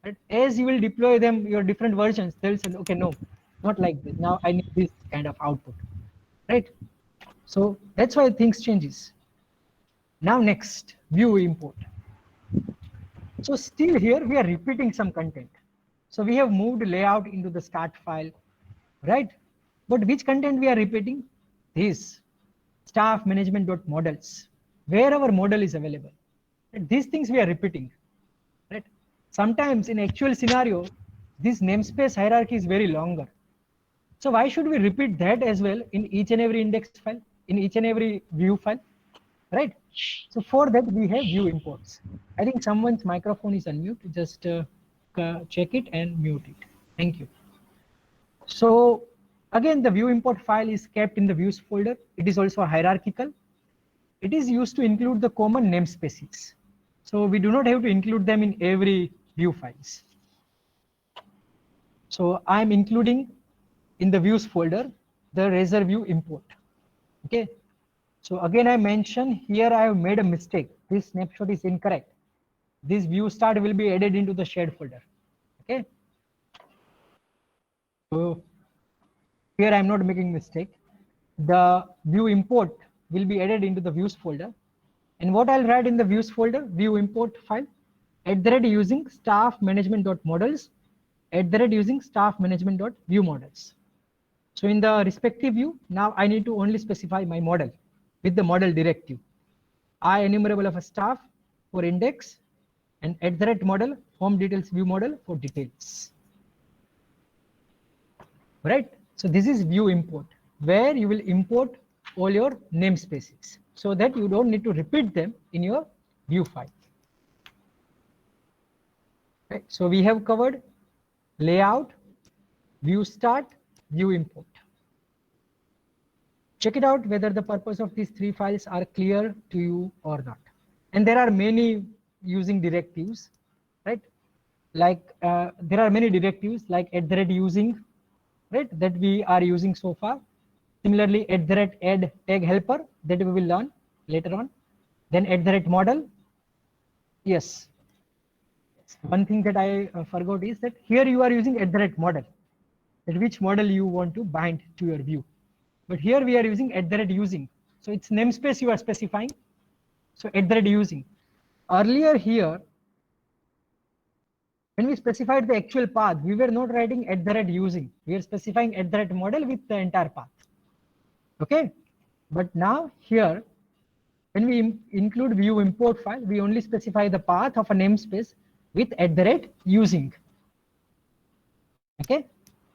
Right? As you will deploy them, your different versions, they'll say, okay, no, not like this. Now I need this kind of output, right? So that's why things changes. Now next, view import. So still here we are repeating some content. So we have moved layout into the start file, right? But which content we are repeating? This staff management.models, where our model is available. And these things we are repeating, right? Sometimes in actual scenario, this namespace hierarchy is very longer. So why should we repeat that as well in each and every index file, in each and every view file, right? So for that we have view imports. I think someone's microphone is unmute. Just check it and mute it. Thank you. So again, the view import file is kept in the views folder. It is also hierarchical. It is used to include the common namespaces. So we do not have to include them in every view files. So I'm including in the views folder the Razor view import. Okay. So again, I mentioned here I have made a mistake. This snapshot is incorrect. This view start will be added into the shared folder. Okay. So here I'm not making mistake. The view import will be added into the views folder. And what I'll write in the views folder, view import file, @ using staff management.models, @ using staff management.viewModels. So in the respective view, now I need to only specify my model with the model directive. I enumerable of a staff for index and @ model home details view model for details. Right? So this is view import, where you will import all your namespaces so that you don't need to repeat them in your view file. Right? So we have covered layout, view start, view import. Check it out whether the purpose of these three files are clear to you or not. And there are many using directives, right? Like there are many directives like @ using, right, that we are using so far. Similarly, @ add tag helper that we will learn later on. Then @ model. Yes. One thing that I forgot is that here you are using @ model, that which model you want to bind to your view. But here we are using @ using. So it's namespace you are specifying. So @ using. Earlier here, when we specified the actual path, we were not writing @ using. We are specifying @ model with the entire path. Okay. But now here, when we include view import file, we only specify the path of a namespace with @ using. Okay.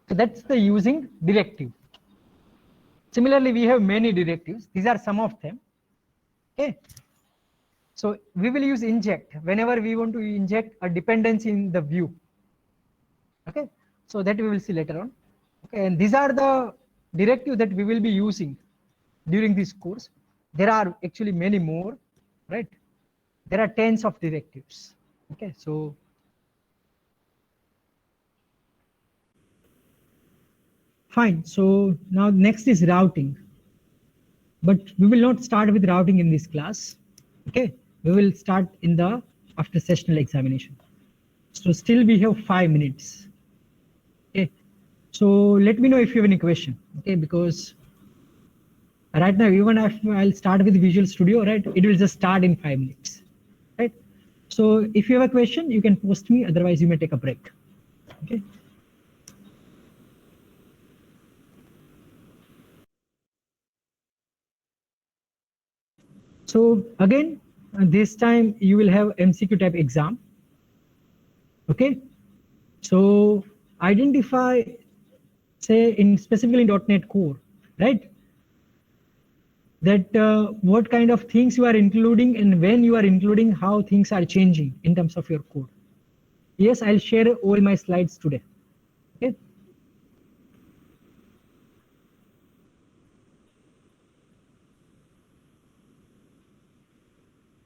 So that's the using directive. Similarly, we have many directives. These are some of them. Okay. So we will use inject whenever we want to inject a dependency in the view. Okay. So that we will see later on. Okay. And these are the directives that we will be using during this course. There are actually many more, right? There are tens of directives. Okay. So fine. So now next is routing. But we will not start with routing in this class. Okay. We will start in the after sessional examination. So still we have 5 minutes. Okay. So let me know if you have any question. Okay. Because right now, even if I'll start with Visual Studio, right, it will just start in 5 minutes. Right. So if you have a question, you can post me. Otherwise, you may take a break. Okay. So again, this time you will have MCQ type exam. Okay. So identify, say in specifically .NET Core, right? That what kind of things you are including and when you are including, how things are changing in terms of your code. Yes, I'll share all my slides today. Okay.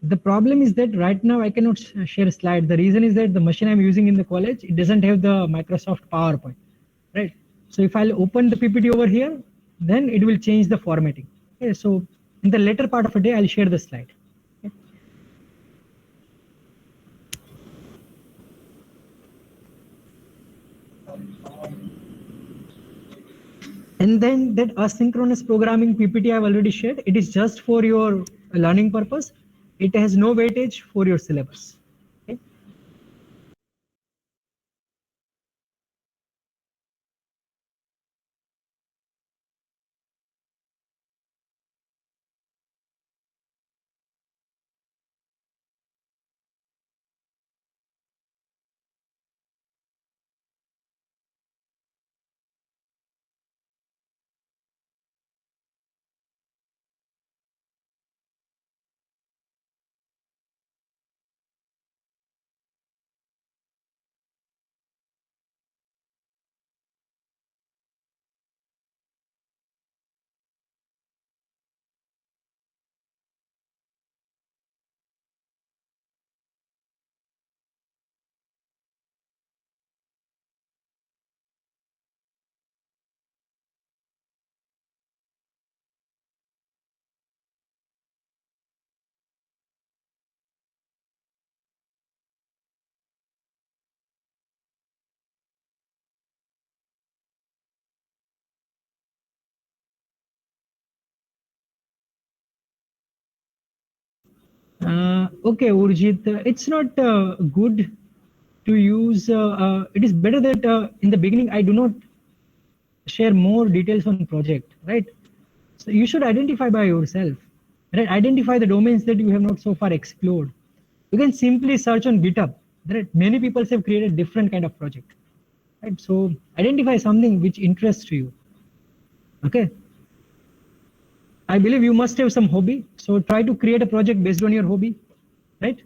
The problem is that right now I cannot share a slide. The reason is that the machine I'm using in the college, it doesn't have the Microsoft PowerPoint, right? So if I'll open the PPT over here, then it will change the formatting. Okay, so in the later part of the day, I'll share the slide. Okay. And then that asynchronous programming PPT I've already shared, it is just for your learning purpose. It has no weightage for your syllabus. Okay, Urjit, it's not good to use. It is better that in the beginning I do not share more details on project, right? So you should identify by yourself, right? Identify the domains that you have not so far explored. You can simply search on GitHub. Right? Many people have created different kind of project, right? So identify something which interests you. Okay. I believe you must have some hobby. So try to create a project based on your hobby, right?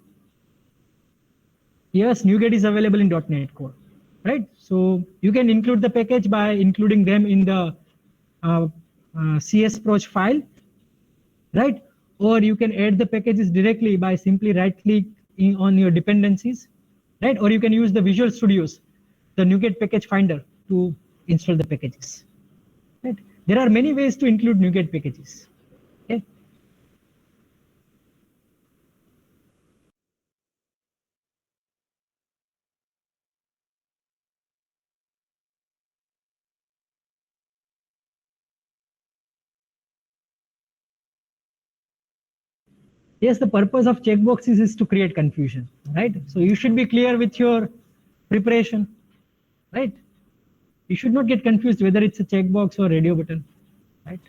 Yes, NuGet is available in .NET Core, right? So you can include the package by including them in the CSproj file, right? Or you can add the packages directly by simply right click on your dependencies, right? Or you can use the Visual Studios, the NuGet package finder to install the packages, right? There are many ways to include NuGet packages. Okay. Yes, the purpose of checkboxes is to create confusion, right? So you should be clear with your preparation, right? You should not get confused whether it's a checkbox or radio button, right?